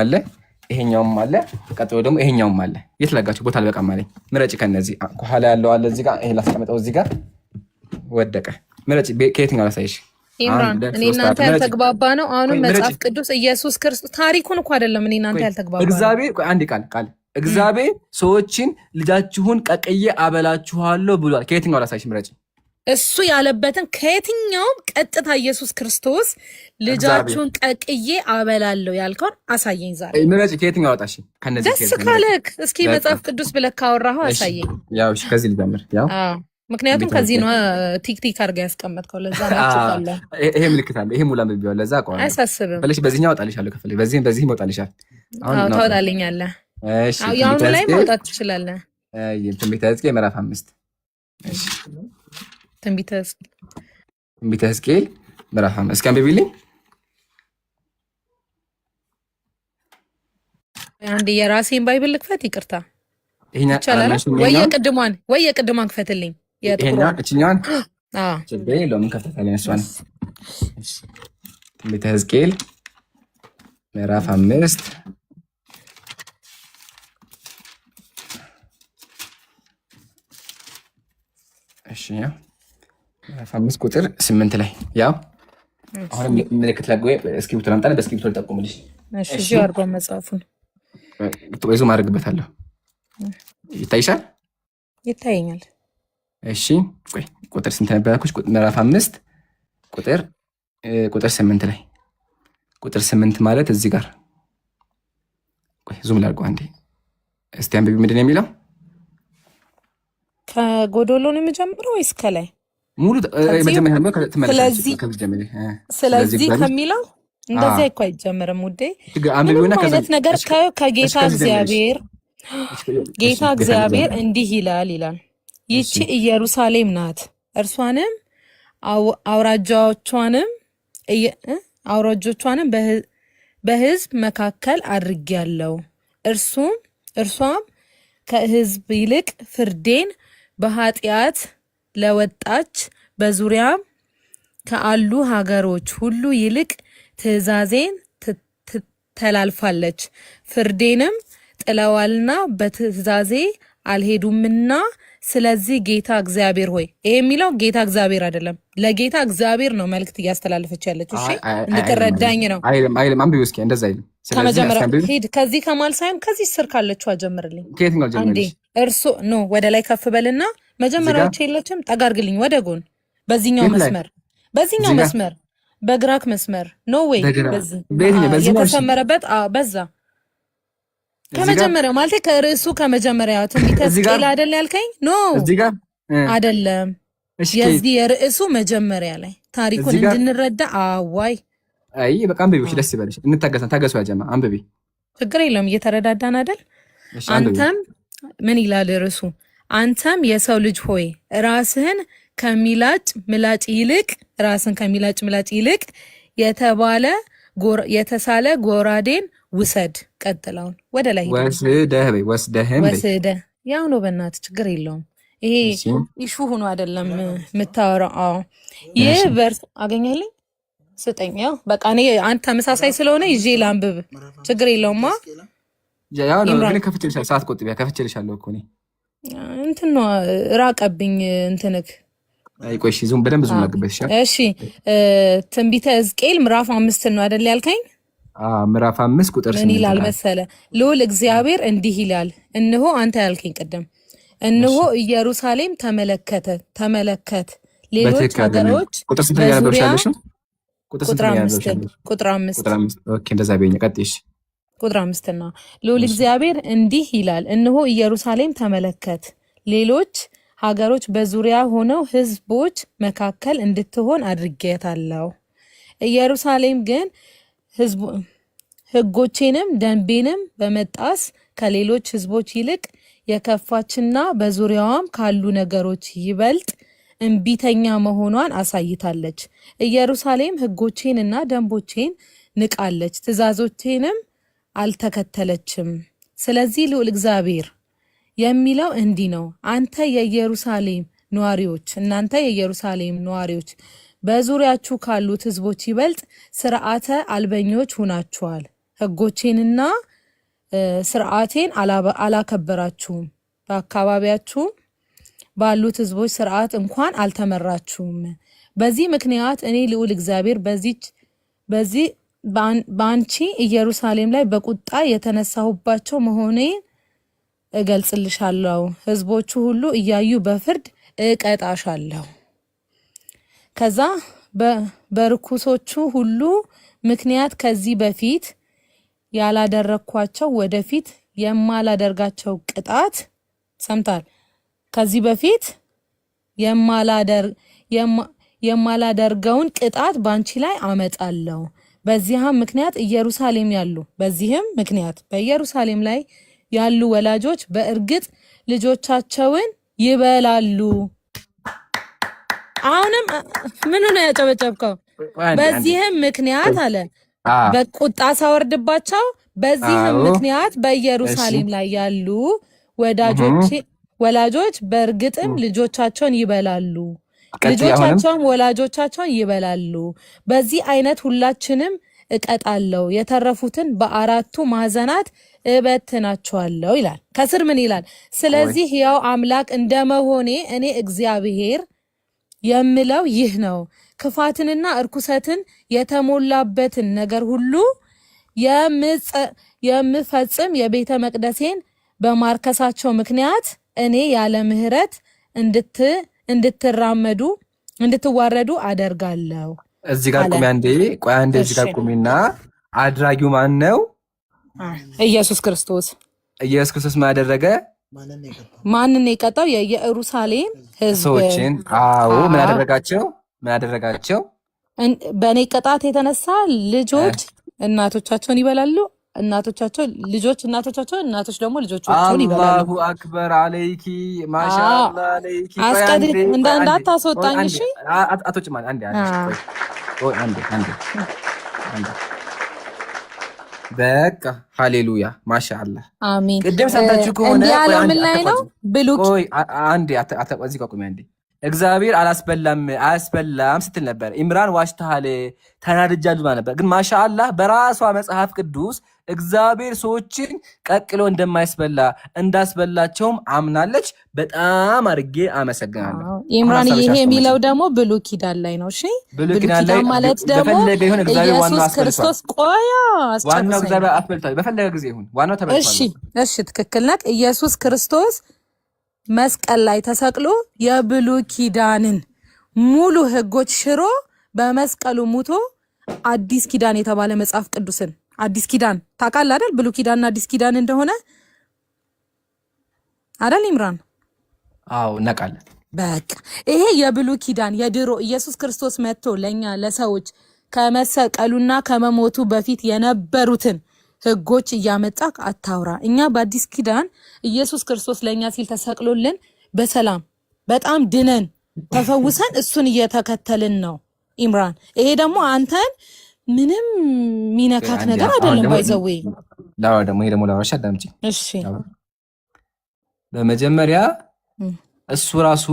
አለ፣ ቀጥሎ ደግሞ ይሄኛውም አለ። የት ላጋችሁ? ቦታ አልበቃም አለኝ። ምረጪ ከነዚህ ከኋላ ያለው አለ እዚህ ጋር፣ ይሄ ላስቀምጠው እዚህ ጋር ወደቀ። ምረጪ ከየትኛው ላሳይሽ? ኢምራን እኔ እናንተ ያልተግባባ ነው። አሁንም መጽሐፍ ቅዱስ ኢየሱስ ክርስቶስ ታሪኩን እኮ አይደለም እኔ እናንተ ያልተግባባ ነው። እግዚአብሔር አንድ ቃል እግዚአብሔር ሰዎችን ልጃችሁን ቀቅዬ አበላችኋለሁ ብሏል። ከየትኛው ላሳይሽ? ምረጪ። እሱ ያለበትን ከየትኛውም ቀጥታ ኢየሱስ ክርስቶስ ልጃችሁን ቀቅዬ አበላለሁ ያልከውን አሳየኝ ዛሬ። ምረጪ ከየትኛው አወጣሽ? ከነዚህ ደስ ካለክ እስኪ መጽሐፍ ቅዱስ ብለህ ካወራኸው አሳየኝ። ያው እሺ ከዚህ ልጀምር። ያው ምክንያቱም ከዚህ ነው ቲክቲክ አድርገህ ያስቀመጥከው። ለዛ ነው ይሄ ምልክት አለ። ይሄ ሙላ ምብየው ለዛ አቋም አያሳስብም። በለሽ በዚህኛው አወጣልሻለሁ። ከፈለሽ በዚህ ይወጣልሻል። አሁን ታወጣልኛለህ። እሺ ያው ላይ ማውጣት ትችላለህ። ትንቢተ ሕዝቅኤል ምዕራፍ 5 እሺ ትንቢተ ሕዝቅኤል ምዕራፍ 5 እስኪ አንብቢልኝ። አንድ የራሴን ባይብል ልክፈት። ይቅርታ ይሄኛ ወይ የቅድሟን ክፈትልኝ። እችኛዋን ችግር የለውም እንከፍታለን እሷን። ትንቢተ ሕዝቅኤል ምዕራፍ 5 እሺ ምዕራፍ 5 ቁጥር 8 ላይ ያው አሁን ምልክት ላይ እስክሪብቶ ላምጣና በእስክሪብቶ ልጠቁምልሽ። እሺ አርጎ መጽሐፉን ወይዙ ማድረግበታለሁ። ይታይሻል? ይታየኛል። እሺ ቆይ ቁጥር ስንት ነበር ያልኩሽ? ምዕራፍ 5 ቁጥር 8 ላይ ቁጥር 8 ማለት እዚህ ጋር ቆይ ዙም ላድርገው አንዴ። እስቲ አንብቢ። ምንድን ነው የሚለው? ከጎዶሎ ነው የምጀምረው ወይስ ከላይ ሙሉ ስለዚህ ከሚለው እንደዚህ እኮ አይጀምርም ውዴ። ምንም አይነት ነገር ከጌታ እግዚአብሔር እንዲህ ይላል ይቺ ኢየሩሳሌም ናት፣ እርሷንም አውራጆቿንም በሕዝብ መካከል አድርጌያለሁ። እርሷም ከሕዝብ ይልቅ ፍርዴን በኃጢአት ለወጣች በዙሪያም ካሉ ሀገሮች ሁሉ ይልቅ ትእዛዜን ተላልፋለች። ፍርዴንም ጥለዋልና በትእዛዜ አልሄዱምና። ስለዚህ ጌታ እግዚአብሔር ሆይ፣ ይሄ የሚለው ጌታ እግዚአብሔር አይደለም፣ ለጌታ እግዚአብሔር ነው መልእክት እያስተላለፈች ያለች። እሺ እንድትረዳኝ ነው። አይልም አንብቢ እስኪ። እንደዛ አይልም። ከመጀመሪያ ሂድ፣ ከዚህ ከማል ሳይሆን ከዚህ ስር ካለችው አጀምርልኝ። አንዴ እርሱ ኖ ወደ ላይ ከፍ በልና መጀመሪያዎች የለችም፣ ጠጋ አድርግልኝ ወደ ጎን። በዚህኛው መስመር በግራክ መስመር ኖ ወይ የተሰመረበት በዛ ከመጀመሪያው ማለት ከርዕሱ ከመጀመሪያው ትንቢተ ሕዝቅኤል አይደል ያልከኝ? ኖ አይደለም። የዚህ የርዕሱ መጀመሪያ ላይ ታሪኩን እንድንረዳ አዋይ በቃ አንብቢ። ደስ ይበልሽ። ታገሱ ያጀማ አንብቢ። ችግር የለውም እየተረዳዳን አይደል? አንተም ምን ይላል ርዕሱ? አንተም የሰው ልጅ ሆይ ራስን ከሚላጭ ምላጭ ይልቅ የተሳለ ጎራዴን ውሰድ። ቀጥላውን ወደ ላይ ወስደህ ያው ነው። በእናትህ ችግር የለውም። ይሄ ኢሹ ሆኖ አይደለም የምታወራው። ይህ ቨርስ አገኘልኝ ስጠኝ። ያው በቃ እኔ አንተ ተመሳሳይ ስለሆነ ይዤ ላንብብ። ችግር የለውማ። ያው ነው ግን ከፍቼልሻለሁ። ሰዓት ቆጥቢያ ከፍቼልሻለሁ እኮ እኔ እንትን ነው ራቀብኝ እንትንክ። ቆይ እሺ ዙም በደንብ ዙም ላግበት ይሻል። እሺ ትንቢተ ሕዝቅኤል ምዕራፍ 5 ነው አይደል ያልከኝ? ምዕራፍ 5 ቁጥር 8 ምን ይላል መሰለ? ልዑል እግዚአብሔር እንዲህ ይላል፣ እነሆ አንተ ያልከኝ ቅድም፣ እነሆ ኢየሩሳሌም ተመለከት ሌሎች ሀገሮች ቁጥር 8 ያነበብሻለሽ? ቁጥር 5 ኦኬ እንደዛ በይኝ። ቀጥይሽ ቁጥር 5 እና ልዑል እግዚአብሔር እንዲህ ይላል፣ እነሆ ኢየሩሳሌም ተመለከት ሌሎች ሀገሮች በዙሪያ ሆነው ሕዝቦች መካከል እንድትሆን አድርጌታለሁ። ኢየሩሳሌም ግን ሕጎቼንም ደንቤንም በመጣስ ከሌሎች ሕዝቦች ይልቅ የከፋችና በዙሪያዋም ካሉ ነገሮች ይበልጥ እምቢተኛ መሆኗን አሳይታለች። ኢየሩሳሌም ሕጎቼንና ደንቦቼን ንቃለች፣ ትእዛዞቼንም አልተከተለችም። ስለዚህ ልዑል እግዚአብሔር የሚለው እንዲህ ነው፣ እናንተ የኢየሩሳሌም ነዋሪዎች በዙሪያችሁ ካሉት ሕዝቦች ይበልጥ ስርዓተ አልበኞች ሁናችኋል። ሕጎቼንና ስርዓቴን አላከበራችሁም። በአካባቢያችሁ ባሉት ሕዝቦች ስርዓት እንኳን አልተመራችሁም። በዚህ ምክንያት እኔ ልዑል እግዚአብሔር በአንቺ ኢየሩሳሌም ላይ በቁጣ የተነሳሁባቸው መሆኔን እገልጽልሻለሁ። ሕዝቦቹ ሁሉ እያዩ በፍርድ እቀጣሻለሁ። ከዛ በርኩሶቹ ሁሉ ምክንያት ከዚህ በፊት ያላደረኳቸው ወደፊት የማላደርጋቸው ቅጣት ሰምታል። ከዚህ በፊት የማላደርገውን ቅጣት ባንቺ ላይ አመጣለሁ። በዚህም ምክንያት በኢየሩሳሌም ላይ ያሉ ወላጆች በእርግጥ ልጆቻቸውን ይበላሉ። አሁንም ምን ነው ያጨበጨብከው? በዚህም ምክንያት አለ በቁጣ ሳወርድባቸው፣ በዚህም ምክንያት በኢየሩሳሌም ላይ ያሉ ወላጆች በእርግጥም ልጆቻቸውን ይበላሉ። ልጆቻቸውም ወላጆቻቸውን ይበላሉ። በዚህ አይነት ሁላችንም እቀጣለሁ፣ የተረፉትን በአራቱ ማዕዘናት እበትናቸዋለሁ ይላል። ከስር ምን ይላል? ስለዚህ ሕያው አምላክ እንደመሆኔ እኔ እግዚአብሔር የምለው ይህ ነው፣ ክፋትንና እርኩሰትን የተሞላበትን ነገር ሁሉ የምፈጽም የቤተ መቅደሴን በማርከሳቸው ምክንያት እኔ ያለ ምሕረት እንድትዋረዱ አደርጋለሁ። እዚህ ጋር ቁሚ አንዴ፣ ቆይ አንዴ፣ እዚህ ጋር ቁሚና አድራጊው ማን ነው? ኢየሱስ ክርስቶስ። ኢየሱስ ክርስቶስ ምን አደረገ? ማንን የቀጣው? የኢየሩሳሌም ሕዝብ ሰዎችን። አዎ ምን አደረጋቸው? ምን አደረጋቸው? በእኔ ቅጣት የተነሳ ልጆች እናቶቻቸውን ይበላሉ፣ ልጆች እናቶቻቸውን፣ እናቶች ደግሞ ልጆቻቸውን ይበላሉ። አላሁ አክበር አለይኪ ማሻአላህ አለይኪ። እንዳታስወጣኝ እሺ። አቶች ማለት አንዴ በቃ ሃሌሉያ ማሻአላህ አሜን። ቅድም ሰምታችሁ ከሆነ ያለው ምን ላይ ነው? ብሉክ አንዴ እዚህ ጋር ቁሚ አንዴ። እግዚአብሔር አያስበላም ስትል ነበር። ኢምራን ዋሽተሃል፣ ተናድጃለሁ ነበር። ግን ማሻአላህ በራሷ መጽሐፍ ቅዱስ እግዚአብሔር ሰዎችን ቀቅሎ እንደማያስበላ እንዳስበላቸውም አምናለች። በጣም አድርጌ አመሰግናለሁ። ኢምራን ይሄ የሚለው ደግሞ ብሉይ ኪዳን ላይ ነው። እሺ ብሉይ ኪዳን ማለት ደግሞ ኢየሱስ ክርስቶስ ዋናው እግዚአብሔር አስበልቷል። በፈለገ ጊዜ ይሁን ዋናው ተበልቷል። እሺ ትክክል ነህ። ኢየሱስ ክርስቶስ መስቀል ላይ ተሰቅሎ የብሉይ ኪዳንን ሙሉ ሕጎች ሽሮ በመስቀሉ ሙቶ አዲስ ኪዳን የተባለ መጽሐፍ ቅዱስን አዲስ ኪዳን ታውቃለህ አይደል? ብሉይ ኪዳንና አዲስ ኪዳን እንደሆነ አይደል ኢምራን? አዎ እናውቃለን። በቃ ይሄ የብሉይ ኪዳን የድሮ ኢየሱስ ክርስቶስ መጥቶ ለኛ ለሰዎች ከመሰቀሉና ከመሞቱ በፊት የነበሩትን ሕጎች እያመጣ አታውራ። እኛ በአዲስ ኪዳን ኢየሱስ ክርስቶስ ለኛ ሲል ተሰቅሎልን በሰላም በጣም ድነን ተፈውሰን እሱን እየተከተልን ነው ኢምራን። ይሄ ደግሞ አንተን ምንም ሚነካክ ነገር አይደለም። ባይዘዌ ደግሞ ይሄ ደግሞ ላወራሽ አዳምጪ እሺ። በመጀመሪያ እሱ ራሱ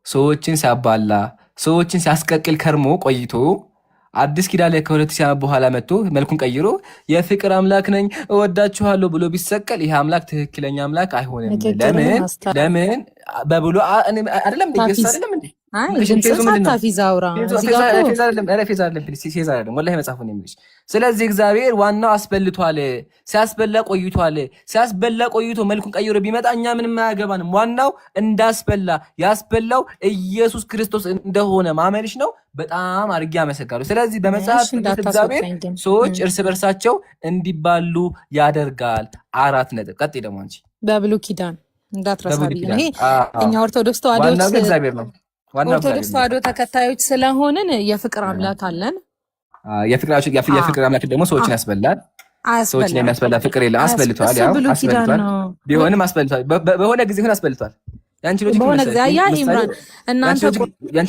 ሰዎችን ሲያባላ ሰዎችን ሲያስቀቅል ከርሞ ቆይቶ አዲስ ኪዳን ላይ ከ2000 ዓመት በኋላ መጥቶ መልኩን ቀይሮ የፍቅር አምላክ ነኝ እወዳችኋለሁ ብሎ ቢሰቀል ይሄ አምላክ ትክክለኛ አምላክ አይሆንም። ለምን በብሎ አይደለም እንዴ? ስለዚህ እግዚአብሔር ዋናው አስበልቷል። ሲያስበላ ቆይቶ መልኩን ቀይሮ ቢመጣ እኛ ምንም አያገባንም። ዋናው እንዳስበላ ያስበላው ኢየሱስ ክርስቶስ እንደሆነ ማመንሽ ነው። በጣም አድርጌ አመሰግናለሁ። ስለዚህ በመጽሐፍ እግዚአብሔር ሰዎች እርስ በርሳቸው እንዲባሉ ያደርጋል። 4 ነጥብ። ቀጥይ ደግሞ አንቺ በብሉይ ኪዳን እንዳትረሳ ብዬ ነው። እኛ ኦርቶዶክስ ተዋሕዶ ተከታዮች ስለሆንን የፍቅር አምላክ አለን። የፍቅር አምላክ ደግሞ ሰዎችን ያስበላል። ሰዎችን የሚያስበላ ፍቅር የለም። አስበልቷል። ያው አስበልቷል፣ ቢሆንም አስበልቷል። በሆነ ጊዜ ሆነ አስበልቷል። ያንቺ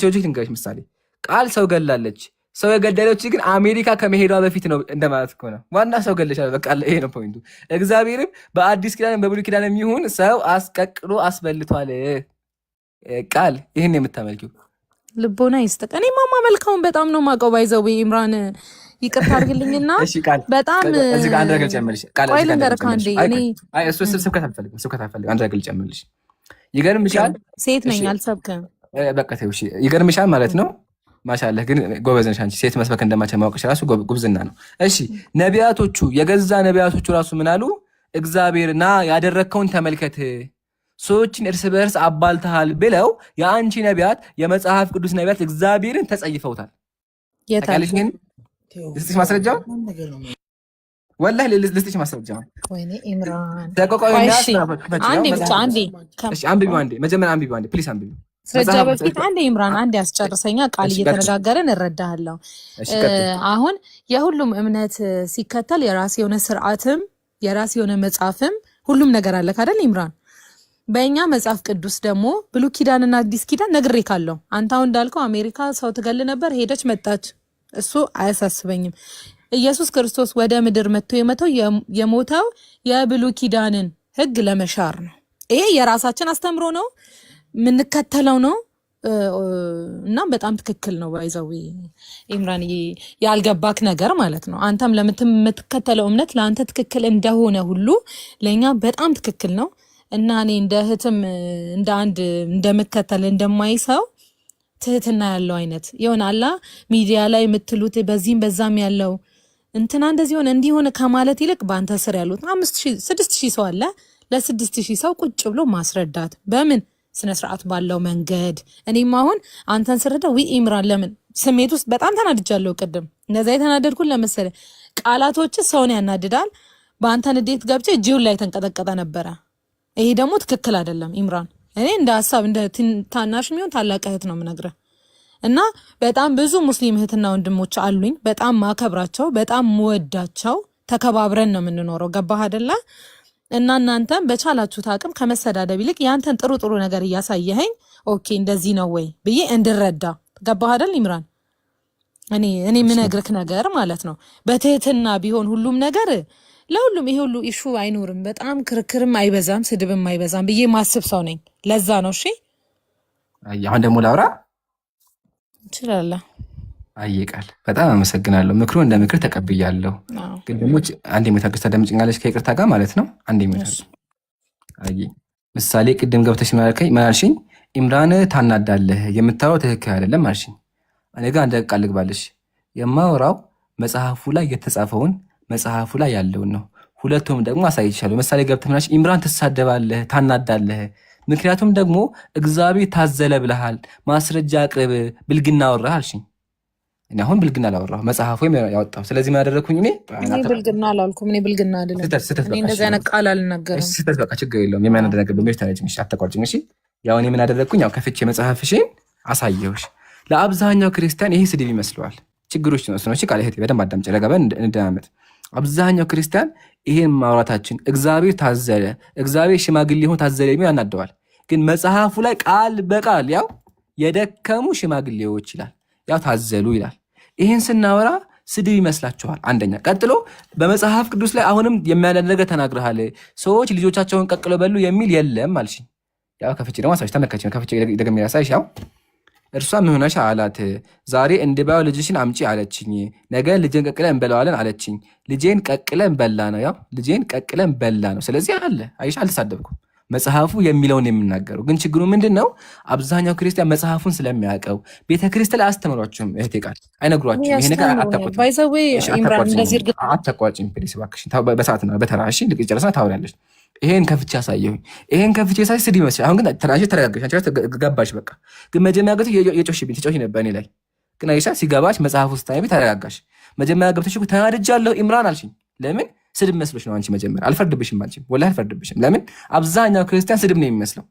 ሎጂክ ልንገርሽ ምሳሌ ቃል ሰው ገላለች። ሰው የገደለች ግን አሜሪካ ከመሄዷ በፊት ነው እንደማለት እኮ ነው። ዋና ሰው ገለቻል። በቃ ይሄ ነው ፖይንቱ። እግዚአብሔርም በአዲስ ኪዳን በብሉይ ኪዳን የሚሆን ሰው አስቀቅሎ አስበልቷል። ቃል ይህን የምታመልኪው ልቦና ይስጠቅ። እኔ ማማመልከውን በጣም ነው ማቀው። ባይዘው ኢምራን ይቅርታ አድርግልኝና በጣም እዚህ ጋር አንድ ነገር ልጨምርልሽ። ቆይ ልንገርህ አንዴ። እሱ ስብከት አልፈልግም። አንድ ነገር ልጨምርልሽ። ይገርምሻል፣ ሴት ነኝ አልሰብክም። በቃ ተውሽ። ይገርምሻል ማለት ነው። ማሻአላህ ግን ጎበዝ ነሽ አንቺ። ሴት መስበክ እንደማትችል ማወቅሽ ራሱ ጉብዝና ነው። እሺ ነቢያቶቹ የገዛ ነቢያቶቹ ራሱ ምን አሉ? እግዚአብሔርና ያደረግከውን ተመልከት፣ ሰዎችን እርስ በርስ አባልተሃል ብለው የአንቺ ነቢያት የመጽሐፍ ቅዱስ ነቢያት እግዚአብሔርን ተጸይፈውታል። ታውቂያለሽ? ግን ልስጥሽ ማስረጃውን፣ ወላሂ ልስጥሽ ማስረጃውን። ወይኔ ኢምራን አንዴ መጀመሪያ አንብቢው አንዴ ፕሊስ አንብቢው። ስረጃ በፊት አንዴ ኢምራን አንዴ ያስጨርሰኛ። ቃል እየተነጋገረን እረዳሃለሁ። አሁን የሁሉም እምነት ሲከተል የራስ የሆነ ስርዓትም የራስ የሆነ መጽሐፍም ሁሉም ነገር አለ አይደል ኢምራን? በእኛ መጽሐፍ ቅዱስ ደግሞ ብሉይ ኪዳንና አዲስ ኪዳን ነግሬካለሁ። አንተ አሁን እንዳልከው አሜሪካ ሰው ትገል ነበር፣ ሄደች መጣች፣ እሱ አያሳስበኝም። ኢየሱስ ክርስቶስ ወደ ምድር መጥቶ የሞተው የብሉይ ኪዳንን ሕግ ለመሻር ነው። ይሄ የራሳችን አስተምሮ ነው፣ የምንከተለው ነው። እና በጣም ትክክል ነው። ባይዘዊ ኢምራን ያልገባክ ነገር ማለት ነው። አንተም ለምትከተለው እምነት ለአንተ ትክክል እንደሆነ ሁሉ ለእኛ በጣም ትክክል ነው። እና እኔ እንደ እህትም እንደ አንድ እንደምከተል እንደማይሰው ትህትና ያለው አይነት ይሆናላ ሚዲያ ላይ የምትሉት በዚህም በዛም ያለው እንትና እንደዚህ ሆነ እንዲሆነ ከማለት ይልቅ በአንተ ስር ያሉት 5,000-6,000 ሰው አለ። ለ6,000 ሰው ቁጭ ብሎ ማስረዳት በምን ስነ ስርዓት ባለው መንገድ። እኔም አሁን አንተን ስረዳ ኢምራን ለምን ስሜት ውስጥ በጣም ተናድጃለሁ። ቅድም እንደዛ የተናደድኩን ለመሰለ ቃላቶች ሰውን ያናድዳል። በአንተ ንዴት ገብቼ ጂውን ላይ ተንቀጠቀጠ ነበረ። ይሄ ደግሞ ትክክል አይደለም ኢምራን። እኔ እንደ ሀሳብ እንደ ታናሽ የሚሆን ታላቅ እህት ነው የምነግርህ። እና በጣም ብዙ ሙስሊም እህትና ወንድሞች አሉኝ፣ በጣም ማከብራቸው፣ በጣም መወዳቸው። ተከባብረን ነው የምንኖረው። ገባህ አይደለ? እና እናንተም በቻላችሁት አቅም ከመሰዳደብ ይልቅ ያንተን ጥሩ ጥሩ ነገር እያሳየኸኝ ኦኬ እንደዚህ ነው ወይ ብዬ እንድረዳ። ገባህ አይደል ኢምራን? እኔ የምነግርህ ነገር ማለት ነው በትህትና ቢሆን ሁሉም ነገር ለሁሉም ይሄ ሁሉ ኢሹ አይኖርም። በጣም ክርክርም አይበዛም፣ ስድብም አይበዛም ብዬ ማስብ ሰው ነኝ። ለዛ ነው። እሺ አሁን ደግሞ ላውራ እንችላለን። አይቃል በጣም አመሰግናለሁ። ምክሩ እንደ ምክር ተቀብያለሁ። ግን ደግሞ አንድ የሜታክስ ታዳምጭኛለች ከይቅርታ ጋር ማለት ነው። አንድ ሜታክስ ምሳሌ ቅድም ገብተሽ ምን አልሽኝ? ኢምራን ታናዳለህ፣ የምታወራው ትክክል አይደለም አልሽኝ። እኔ ጋር አንድ ቃል ልግባልሽ። የማወራው መጽሐፉ ላይ የተጻፈውን መጽሐፉ ላይ ያለውን ነው። ሁለቱም ደግሞ አሳይቻለሁ። ምሳሌ ገብተሽ ምን አልሽኝ? ኢምራን ትሳደባለህ፣ ታናዳለህ፣ ምክንያቱም ደግሞ እግዚአብሔር ታዘለ ብለሃል፣ ማስረጃ አቅርብ፣ ብልግና አወራህ አልሽኝ። እኔ አሁን ብልግና አላወራሁ፣ መጽሐፉ ያወጣው። ስለዚህ ምን አደረግኩኝ? እኔ ብልግና አላልኩም። እኔ ብልግና አይደለም፣ እንደዚህ አይነት ቃል አልናገርም። ስህተት በቃ ችግር የለውም። የሚያናድ ነገር በሚል ተነጅ አትቋጭኝ። እሺ ያው እኔ ምን አደረግኩኝ? ያው ከፍቼ መጽሐፍሽን አሳየሁሽ። ለአብዛኛው ክርስቲያን ይሄ ስድብ ይመስለዋል። ችግሮች ነው እሱ። ቃል እህቴ በደንብ አዳምጪ፣ ረገበን እንደማመጥ። አብዛኛው ክርስቲያን ይሄን ማውራታችን እግዚአብሔር ታዘለ፣ እግዚአብሔር ሽማግሌ ሆኖ ታዘለ የሚል ያናደዋል። ግን መጽሐፉ ላይ ቃል በቃል ያው የደከሙ ሽማግሌዎች ይላል፣ ያው ታዘሉ ይላል። ይህን ስናወራ ስድብ ይመስላችኋል? አንደኛ። ቀጥሎ በመጽሐፍ ቅዱስ ላይ አሁንም የሚያደርገ ተናግረሃል፣ ሰዎች ልጆቻቸውን ቀቅለው በሉ የሚል የለም አልሽኝ። ያው ከፍቼ ደግሞ አሳይሽ፣ ተመልከች፣ ከፍቼ ደግሞ ያሳይሽ። ያው እርሷ ምን ሆነሽ አላት። ዛሬ እንድባው ልጅሽን አምጪ አለችኝ፣ ነገ ልጄን ቀቅለን እንበላዋለን አለችኝ። ልጄን ቀቅለን በላ ነው፣ ያው ልጄን ቀቅለን በላ ነው። ስለዚህ አለ አይሽ፣ አልተሳደብኩም። መጽሐፉ የሚለውን የምናገረው ግን ችግሩ ምንድን ነው? አብዛኛው ክርስቲያን መጽሐፉን ስለሚያውቀው ቤተክርስቲያን ላይ አስተምሯችሁም እህቴ ቃል አይነግሯችሁም። ይሄ ነገር አታቋጭም ፕሊስ እባክሽን፣ በሰዓትና በተራሽ ልቅ ጨረስና ታወሪያለሽ። ይሄን ከፍቼ ያሳየሁኝ፣ ይሄን ከፍቼ ሳይ ስድብ ይመስል። አሁን ግን ተራሽ ተረጋጋሽ፣ ገባሽ። በቃ ግን መጀመሪያ ገብተሽ የጮሽብኝ ትጮሽ ነበር እኔ ላይ። ግን አይሻ ሲገባሽ መጽሐፍ ውስጥ ታይቢ ተረጋጋሽ። መጀመሪያ ገብተሽ ተናድጃለሁ ኢምራን አልሽኝ። ለምን? ስድብ መስሎሽ ነው አንቺ። መጀመሪያ አልፈርድብሽም፣ አንቺ ወላሂ አልፈርድብሽም። ለምን? አብዛኛው ክርስቲያን ስድብ ነው የሚመስለው።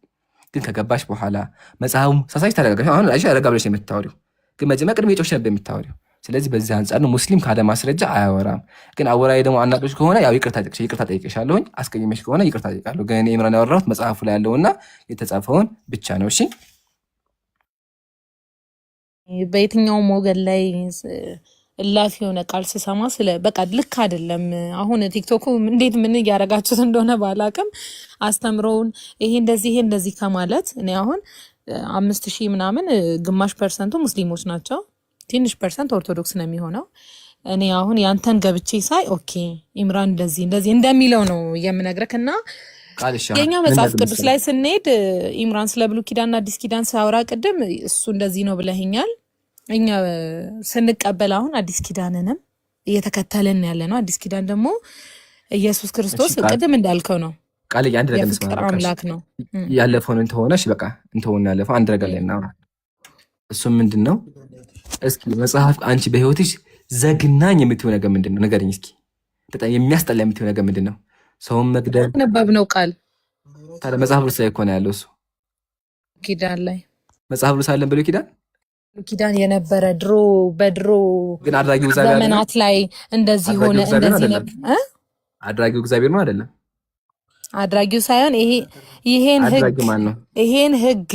ግን ከገባሽ በኋላ መጽሐፉ ሳሳይሽ ተረጋጋሽ። አሁን አይሻ ረጋ ብለሽ የምታወሪው፣ ግን መጀመሪያ ቅድም የጮሽ ነበር የምታወሪው። ስለዚህ በዚህ አንጻር ነው ሙስሊም ካለ ማስረጃ አያወራም። ግን አወራይ ደግሞ አናዶች ከሆነ ያው ይቅርታ ጠይቄሻለሁኝ። አስቀይሜሽ ከሆነ ይቅርታ ጠይቃለሁ። ግን እኔ ኢምራን ያወራሁት መጽሐፉ ላይ ያለውና የተጻፈውን ብቻ ነው። እሺ በየትኛውም ወገን ላይ እላፊ የሆነ ቃል ስሰማ በቃ ልክ አይደለም። አሁን ቲክቶኩ እንዴት ምን እያደረጋችሁት እንደሆነ ባላቅም አስተምረውን ይሄ እንደዚህ ከማለት እኔ አሁን 5,000 ምናምን ግማሽ ፐርሰንቱ ሙስሊሞች ናቸው፣ ትንሽ ፐርሰንት ኦርቶዶክስ ነው የሚሆነው። እኔ አሁን ያንተን ገብቼ ሳይ ኦኬ ኢምራን እንደዚህ እንደሚለው ነው የምነግረክ። እና የኛ መጽሐፍ ቅዱስ ላይ ስንሄድ ኢምራን ስለ ብሉይ ኪዳንና አዲስ ኪዳን ሳወራ ቅድም እሱ እንደዚህ ነው ብለኸኛል። እኛ ስንቀበል አሁን አዲስ ኪዳንንም እየተከተልን ያለ ነው። አዲስ ኪዳን ደግሞ ኢየሱስ ክርስቶስ ቅድም እንዳልከው ነው፣ ቃል አንድ ነገር የፍቅር አምላክ ነው። ያለፈውን እንተሆነሽ በቃ እንተሆና ያለፈው አንድ ነገር ላይ እናውራ። እሱም ምንድን ነው? እስኪ መጽሐፍ አንቺ በህይወትሽ ዘግናኝ የምትይው ነገር ምንድን ነው? ንገረኝ እስኪ። በጣም የሚያስጠላ የምትይው ነገር ምንድን ነው? ሰውን መግደል ነበብነው ቃል። ታዲያ መጽሐፍ ቅዱስ ላይ እኮ ነው ያለው እሱ። ኪዳን ላይ መጽሐፍ ቅዱስ አለን ብሎ ኪዳን የነበረ በድሮ ግን አድራጊው ዘመናት ላይ እንደዚህ ሆነ እንደዚህ ነበር። አድራጊው እግዚአብሔር ነው አይደለም? አድራጊው ሳይሆን ይሄን ህግ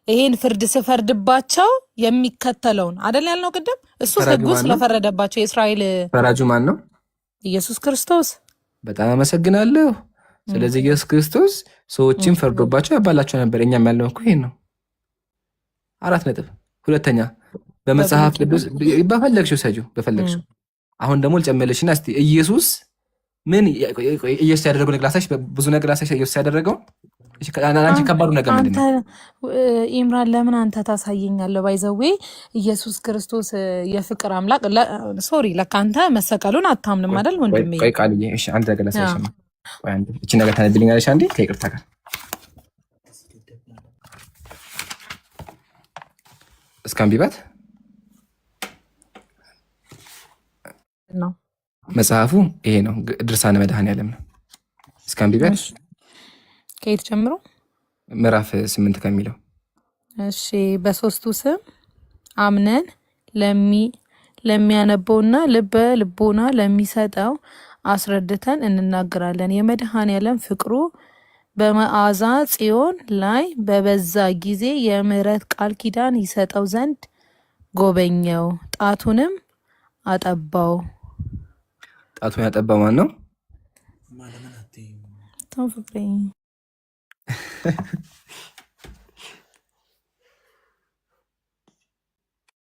ይሄን ፍርድ ስፈርድባቸው የሚከተለውን አይደል ያልነው ቅድም። እሱ ህጉ ስለፈረደባቸው የእስራኤል ፈራጁ ማን ነው? ኢየሱስ ክርስቶስ። በጣም አመሰግናለሁ። ስለዚህ ኢየሱስ ክርስቶስ ሰዎችን ፈርዶባቸው ያባላቸው ነበር። እኛም ያልነው እኮ ይሄን ነው። 4 ነጥብ። ሁለተኛ በመጽሐፍ ቅዱስ በፈለግሽው ሰጁ በፈለግሽው። አሁን ደግሞ ልጨምርልሽና እስቲ ኢየሱስ ምን ኢየሱስ ያደረገው ነገር ላሳይሽ። ብዙ ነገር ላሳይሽ ኢየሱስ ያደረገው። አንቺ ከባዱ ነገር ምንድን ነው? ኢምራን ለምን አንተ ታሳየኛለህ? ባይዘዌ ኢየሱስ ክርስቶስ የፍቅር አምላክ ሶሪ፣ ለካ አንተ መሰቀሉን አታምንም አይደል ወንድሜ? ቆይ ቃልዬ፣ እሺ አንድ ነገር ላሳይሽ ነው። ቆይ አንዴ እቺ ነገር ታነብልኛለሽ አንዴ ከይቅርታ ጋር እስካምቢባት ነው መጽሐፉ ይሄ ነው። ድርሳነ መድኃኔዓለም ነው። እስካምቢባት ከየት ጀምሮ? ምዕራፍ 8 ከሚለው። እሺ በሶስቱ ስም አምነን ለሚያነበውና ልበ ልቦና ለሚሰጠው አስረድተን እንናገራለን። የመድኃኔዓለም ፍቅሩ በመዓዛ ጽዮን ላይ በበዛ ጊዜ የምህረት ቃል ኪዳን ይሰጠው ዘንድ ጎበኘው፣ ጣቱንም አጠባው። ጣቱን ያጠባው ማን ነው?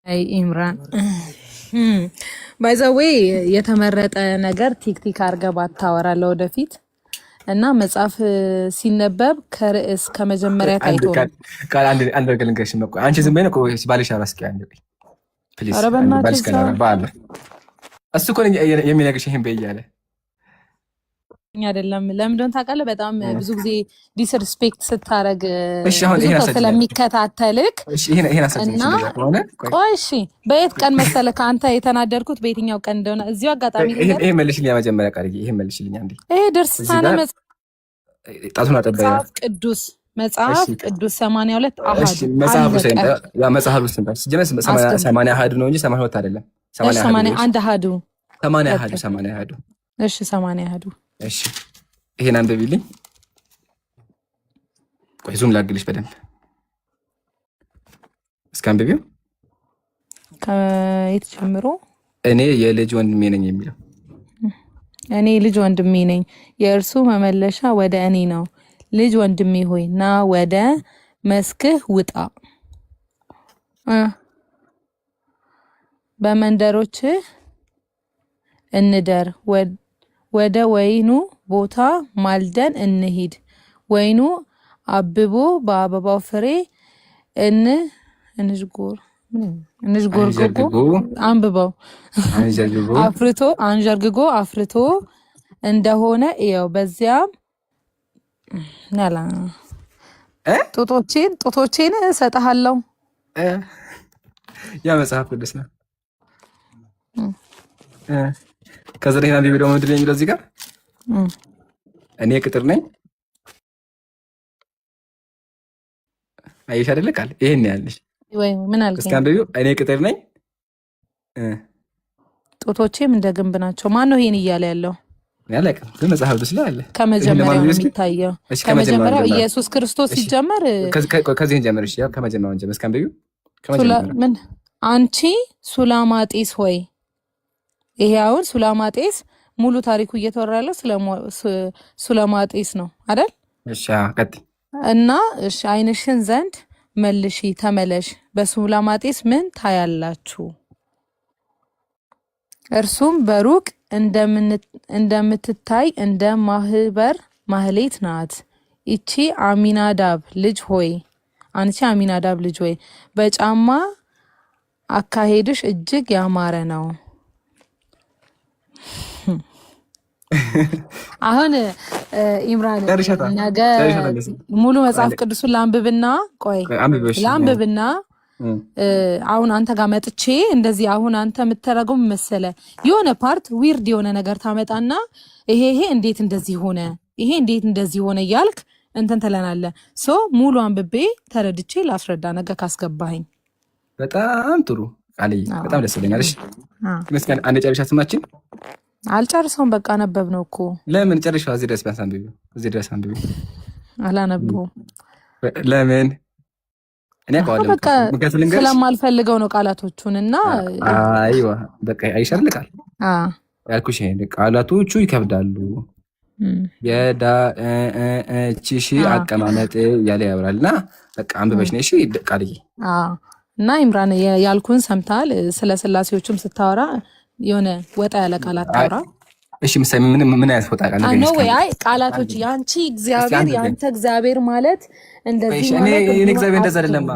አይ ኢምራን ባይዘዌ የተመረጠ ነገር ቲክቲክ አድርገህ ባታወራ ለወደፊት እና መጽሐፍ ሲነበብ ከርዕስ ከመጀመሪያ ታይቶ ቃል አንድ ነገር ልንገርሽ ነው። አንቺ ዝም በይ ነው ባልሽ አራስኪ አንዴ ፕሊዝ። ባልሽ ከና ባለ እሱ እኮ የሚነግርሽ ይሄን በይ እያለ አይደለም። ለምንድን ታውቃለህ? በጣም ብዙ ጊዜ ዲስሪስፔክት ስታረግ ስለሚከታተልክ እና ቆይ እሺ፣ በየት ቀን መሰለህ ከአንተ የተናደድኩት በየትኛው ቀን እንደሆነ እዚሁ አጋጣሚ ይሄ መልሽልኝ። መጀመሪያ ቃል ይሄ መልሽልኝ አንዴ። ይሄ ድርሳነ ጣቱን አጠባይ መጽሐፍ ቅዱስ 82 አሃዱ። እሺ መጽሐፍ ውስጥ ነው ሲጀመር 80 አሃዱ ነው እንጂ 82 አይደለም። 81 አሃዱ 80 አሃዱ። እሺ 80 አሃዱ። እሺ ይሄን አንብቢልኝ። ቆይ ዙም ላግልሽ በደንብ እስከ አንብቢው። ከየት ጀምሮ? እኔ የልጅ ወንድሜ ነኝ የሚለው እኔ ልጅ ወንድሜ ነኝ፣ የእርሱ መመለሻ ወደ እኔ ነው። ልጅ ወንድሜ ሆይ ና ወደ መስክህ ውጣ፣ በመንደሮችህ እንደር፣ ወደ ወይኑ ቦታ ማልደን እንሂድ። ወይኑ አብቦ በአበባው ፍሬ እንዥጎርጎ አንብበው አንዠርግጎ አፍርቶ እንደሆነ እየው። በዚያም ናላ ጡቶቼን እሰጥሃለሁ። ያ መጽሐፍ ቅዱስ ነው። ከዘረኛ ቢቢ ደግሞ ምንድን ነው የሚለው እዚህ ጋር? እኔ ቅጥር ነኝ። አይሽ አይደለ ቃል ይሄን ያልሽ ወይ ምን አልከኝ? እስካን ቢቢ እኔ ቅጥር ነኝ፣ ጡቶቼም እንደ ግንብ ናቸው። ማን ነው ይሄን እያለ ያለው? ያለቀ ግን መጽሐፍ ቅዱስ ላይ አለ። ከመጀመሪያው የሚታየው ከመጀመሪያው ኢየሱስ ክርስቶስ ሲጀመር ከዚህ ጀመር። እሺ ያው ከመጀመሪያው ጀመር። እስካን ቢቢ ምን አንቺ ሱላማጢስ ሆይ፣ ይሄ አሁን ሱላማጢስ ሙሉ ታሪኩ እየተወራ ያለው ስለ ሱላማጢስ ነው አይደል? እሺ ቀጥ እና እሺ ዓይንሽን ዘንድ መልሺ ተመለሽ፣ በሱላማጢስ ምን ታያላችሁ? እርሱም በሩቅ እንደምትታይ እንደ ማህበር ማህሌት ናት። እቺ አሚናዳብ ልጅ ሆይ አንቺ አሚናዳብ ልጅ ሆይ በጫማ አካሄድሽ እጅግ ያማረ ነው። አሁን ኢምራን ነገ ሙሉ መጽሐፍ ቅዱስን ላንብብና ላንብብና አሁን አንተ ጋር መጥቼ እንደዚህ አሁን አንተ የምትተረጉም መሰለ የሆነ ፓርት ዊርድ የሆነ ነገር ታመጣና ይሄ እንዴት እንደዚህ ሆነ፣ ይሄ እንዴት እንደዚህ ሆነ እያልክ እንትን ትለናለህ። ሶ ሙሉ አንብቤ ተረድቼ ላስረዳ ነገ ካስገባኸኝ። በጣም ጥሩ ቃልዬ፣ በጣም ደስ ይለኛል። እሺ መስከን አንድ ጨርሻ ስማችን አልጨርሰውም። በቃ አነበብ ነው እኮ። ለምን ጨርሻው? እዚህ ድረስ ቢያንስ አንብቢው። እዚህ ድረስ አንብቢው። አላነበውም። ለምን? እኔ አውቃለሁ። በቃ ስለማልፈልገው ነው ቃላቶቹን እና አይዋ በቃ አይሻልም ቃል ያልኩሽ። ቃላቶቹ ይከብዳሉ። የዳችሽ አቀማመጥ እያለ ያወራል እና በቃ አንብበሽ ነሽ ቃልዬ። እና ኢምራን ያልኩን ሰምተሃል። ስለ ስላሴዎችም ስታወራ የሆነ ወጣ ያለ ቃላት ታወራ። እሺ ምሳሌ ምን አይነት ወጣ ቃል ነው ወይ? አይ ቃላቶች ያንቺ እግዚአብሔር ያንተ እግዚአብሔር ማለት እንደዚህ ማለት እኔ እግዚአብሔር እንደዛ አይደለም።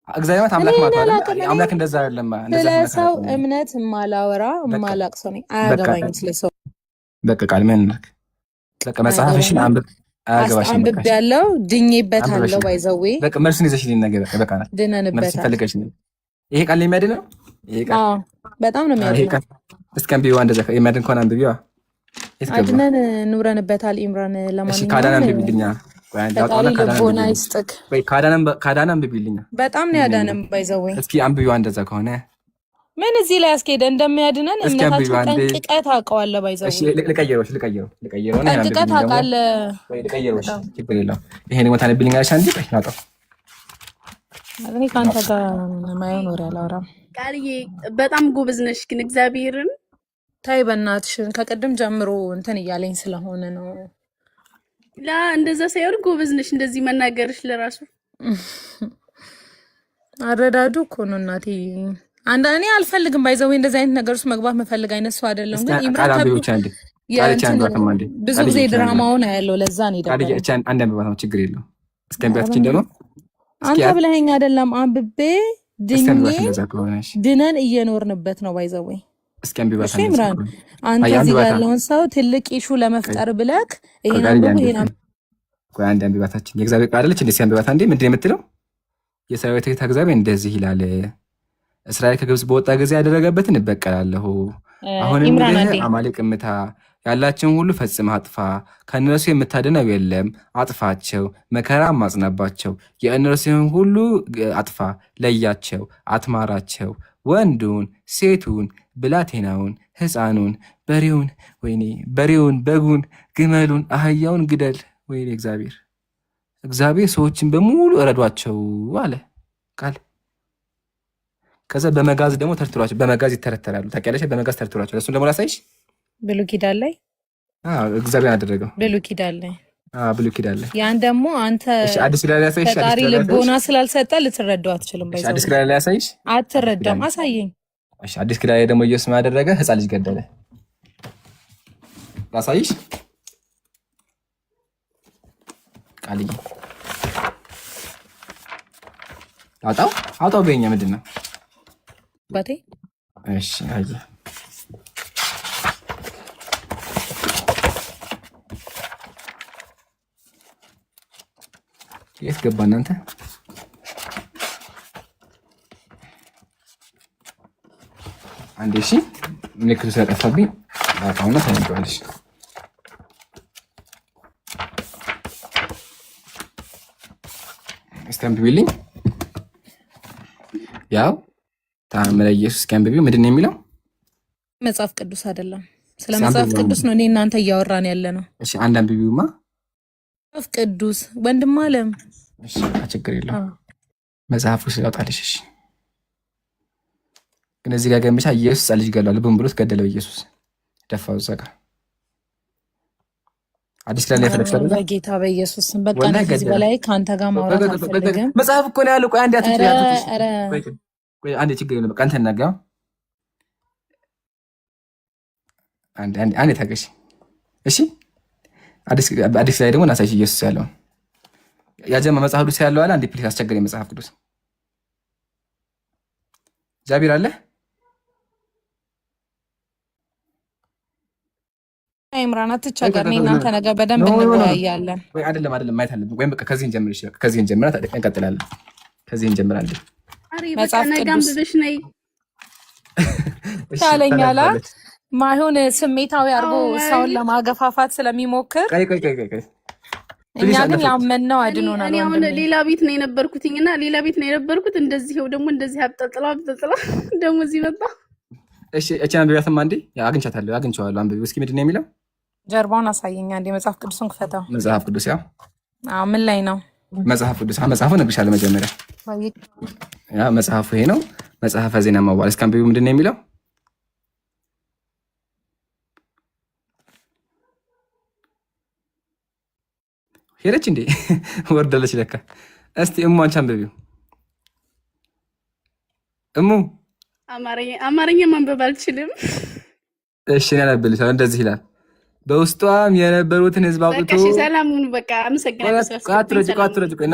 እግዚአብሔር አምላክ ማለት አምላክ እንደዛ አይደለም። ስለ ሰው እምነት ማላወራ ማላቅ ሰው ነኝ። አያገባኝም ስለ ሰው በቃ ቃል ምን ነክ በቃ መጽሐፍሽን አንብብ። አያገባሽም አንብብ ያለው ድኜበታለሁ። ባይዘዌ በቃ መልሱን ይዘሽልኝ ነገር በቃ ድነንበታል። ፈልገሽ ይሄ ቃል የሚያድን ነው። ይሄ ቃል በጣም ነው የሚያድነው። እስኪ አንብቢዋ እንደዛ የሚያድን ከሆነ አንብቢዋ። አድነን ኑረንበታል። ኢምራን ለማንኛውም እሺ ካዳን አንብቢልኛ። ልቦና ይስጥክ። ካዳን አንብቢልኛ። በጣም ነው ያዳነን። ባይዘዌ እስኪ አንብቢዋ እንደዛ ከሆነ ምን እዚህ ላይ አስኬደ እንደሚያድነን እምነታችን ጠንቅቀህ ታውቀዋለህ። ባይዘው ልቀይሮሽ ጠንቅቀህ ታውቃለህ። ልቀይሮሽ ችግር የለውም። ይሄን ቦታ ነብልኝ አለሽ አንዴ ናጣው እኔ ካንተ ጋር ማየውን ወሬ አላወራም። ቃልዬ በጣም ጎበዝ ነሽ ግን እግዚአብሔርን ታይ በእናትሽን ከቅድም ጀምሮ እንትን እያለኝ ስለሆነ ነው። እንደዛ ሳይሆን ጎበዝ ነሽ እንደዚህ መናገርሽ ለራሱ አረዳዱ እኮ ነው እናቴ። አንዳንዴ አልፈልግም ባይዘው እንደዚህ አይነት ነገር ውስጥ መግባት መፈልግ አይነት ሰው አይደለም። ግን ኢምራን ብዙ ጊዜ ድራማውን ያለው ለዛ ነው ይደረጋል። አንድ አንብባት ነው ችግር የለውም። እስከምቢያትችን ደግሞ አንተ ብለኸኝ አይደለም አንብቤ ድነን እየኖርንበት ነው ባይዘው እስከምቢባት ነው ኢምራን። አንተ እዚህ ጋር ያለውን ሰው ትልቅ ኢሹ ለመፍጠር ብለክ ይሄን ቆይ አንድ አንብባታችን የእግዚአብሔር ቃል አለች። እንደዚህ አንብባት አንዴ ምንድን ነው የምትለው? የሰራዊት ጌታ እግዚአብሔር እንደዚህ ይላል እስራኤል ከግብጽ በወጣ ጊዜ ያደረገበትን እበቀላለሁ። አሁንም አማሌቅ ምታ፣ ያላቸውን ሁሉ ፈጽመህ አጥፋ። ከእነርሱ የምታድነው የለም፣ አጥፋቸው። መከራ አማጽናባቸው፣ የእነርሱን ሁሉ አጥፋ። ለያቸው፣ አትማራቸው። ወንዱን፣ ሴቱን፣ ብላቴናውን፣ ሕፃኑን፣ በሬውን፣ በጉን፣ ግመሉን፣ አህያውን ግደል። ወይኔ እግዚአብሔር ሰዎችን በሙሉ እረዷቸው አለ ቃል። ከዛ በመጋዝ ደግሞ ተርትሯቸው፣ በመጋዝ ይተረተራሉ። ታውቂያለሽ? በመጋዝ ተርትሯቸው። እሱን ደግሞ ላሳይሽ። ብሉይ ኪዳን ላይ እግዚአብሔር አደረገው። ብሉይ ኪዳን ላይ ብሉይ ኪዳን ላይ ያን ደግሞ አንተ አዲስ ኪዳን ላይ ያሳይሽ። ፈጣሪ ልቦና ስላልሰጠ ልትረዳው አትችልም። ባይዘው አዲስ ኪዳን ላይ ያሳይሽ። አትረዳም። አሳየኝ። እሺ አዲስ ኪዳን ላይ ደግሞ ኢየሱስ ምን አደረገ? ሕፃን ልጅ ገደለ። ላሳይሽ ቃልዬ። አውጣው በእኛ ምንድን ነው ባቴ? እሺ አይ የት ገባ እናንተ? አንዴ እሺ ምልክቱ ስለጠፋብኝ አሁን ታነጂዋለሽ። እስከምቢልኝ ያው ታምረ ኢየሱስ ከንብቢ ምንድን ነው የሚለው? መጽሐፍ ቅዱስ አይደለም። ስለ መጽሐፍ ቅዱስ ነው እኔ እናንተ እያወራን ያለ ነው። እሺ አንድ አንብቢውማ መጽሐፍ ቅዱስ ወንድም አለም። እሺ ችግር የለውም። መጽሐፉ ስለውጣልሽ። እሺ ግን እዚህ ጋር ገምቻ ኢየሱስ ልጅ ገሏል ብን ብሎት ገደለው። ኢየሱስ ደፋው ዘጋ። አዲስ ኪዳን ላይ ፈለግሻለሁ በጌታ በኢየሱስ በቃ ከዚህ በላይ ካንተ ጋር ማውራት አልፈልግም። መጽሐፍ እኮ ነው ያለው። ቆይ አንዴ ቆይ አንዴ ችግር የለም። በቃ አንተ እናጋው አንዴ ታገሽ። እሺ አዲስ ላይ ደግሞ እናሳይሽ ኢየሱስ ያለው ያጀማ መጽሐፍ ቅዱስ ያለው አለ። አንዴ ፕሊስ አስቸገረኝ። መጽሐፍ ቅዱስ ጃቢር አለ ኢምራን አትቸገር። እኔ እናንተ ነገር በደንብ እንወያያለን። ወይ አይደለም ማየት አለብን። ወይም በቃ ከዚህ እንጀምር ይችላል። ከዚህ እንጀምራለን፣ እንቀጥላለን። ከዚህ እንጀምራለን። መጽሐፍ ቅዱስ ነይ ታለኛላ ማይሆን ስሜታዊ አድርጎ ሰውን ለማገፋፋት ስለሚሞክር እኛ ግን ያመንነው አድኖናል። እኔ አሁን ሌላ ቤት ነው የነበርኩትኝና ሌላ ቤት ነው የነበርኩት። እንደዚህ ሄው ደግሞ እንደዚህ አብጠጥላ ደግሞ እዚህ መጣ። እሺ እቺ አንብቢያትም አንዴ አግኝቻታለሁ፣ አግኝቼዋለሁ። አንብቢው እስኪ ምንድን ነው የሚለው? ጀርባውን አሳየኝ አንዴ። መጽሐፍ ቅዱስን ክፈተው። መጽሐፍ ቅዱስ ያው ምን ላይ ነው? መጽሐፍ ቅዱስ መጽሐፉ ነግሬሻለሁ መጀመሪያ። ያ መጽሐፉ ይሄ ነው። መጽሐፈ ዜና መዋዕል። እስኪ አንብቢው ምንድን ነው የሚለው? ሄደች እንዴ? ወርዳለች ለካ። እስቲ እሙ አንቺ አንብቢው። እሙ አማርኛ ማንበብ አልችልም። እሺ እኔ አነብልሻለሁ። እንደዚህ ይላል በውስጧም የነበሩትን ህዝብ አውጥቶ በቃ ሰላሙን በቃ አመሰግናለሁ።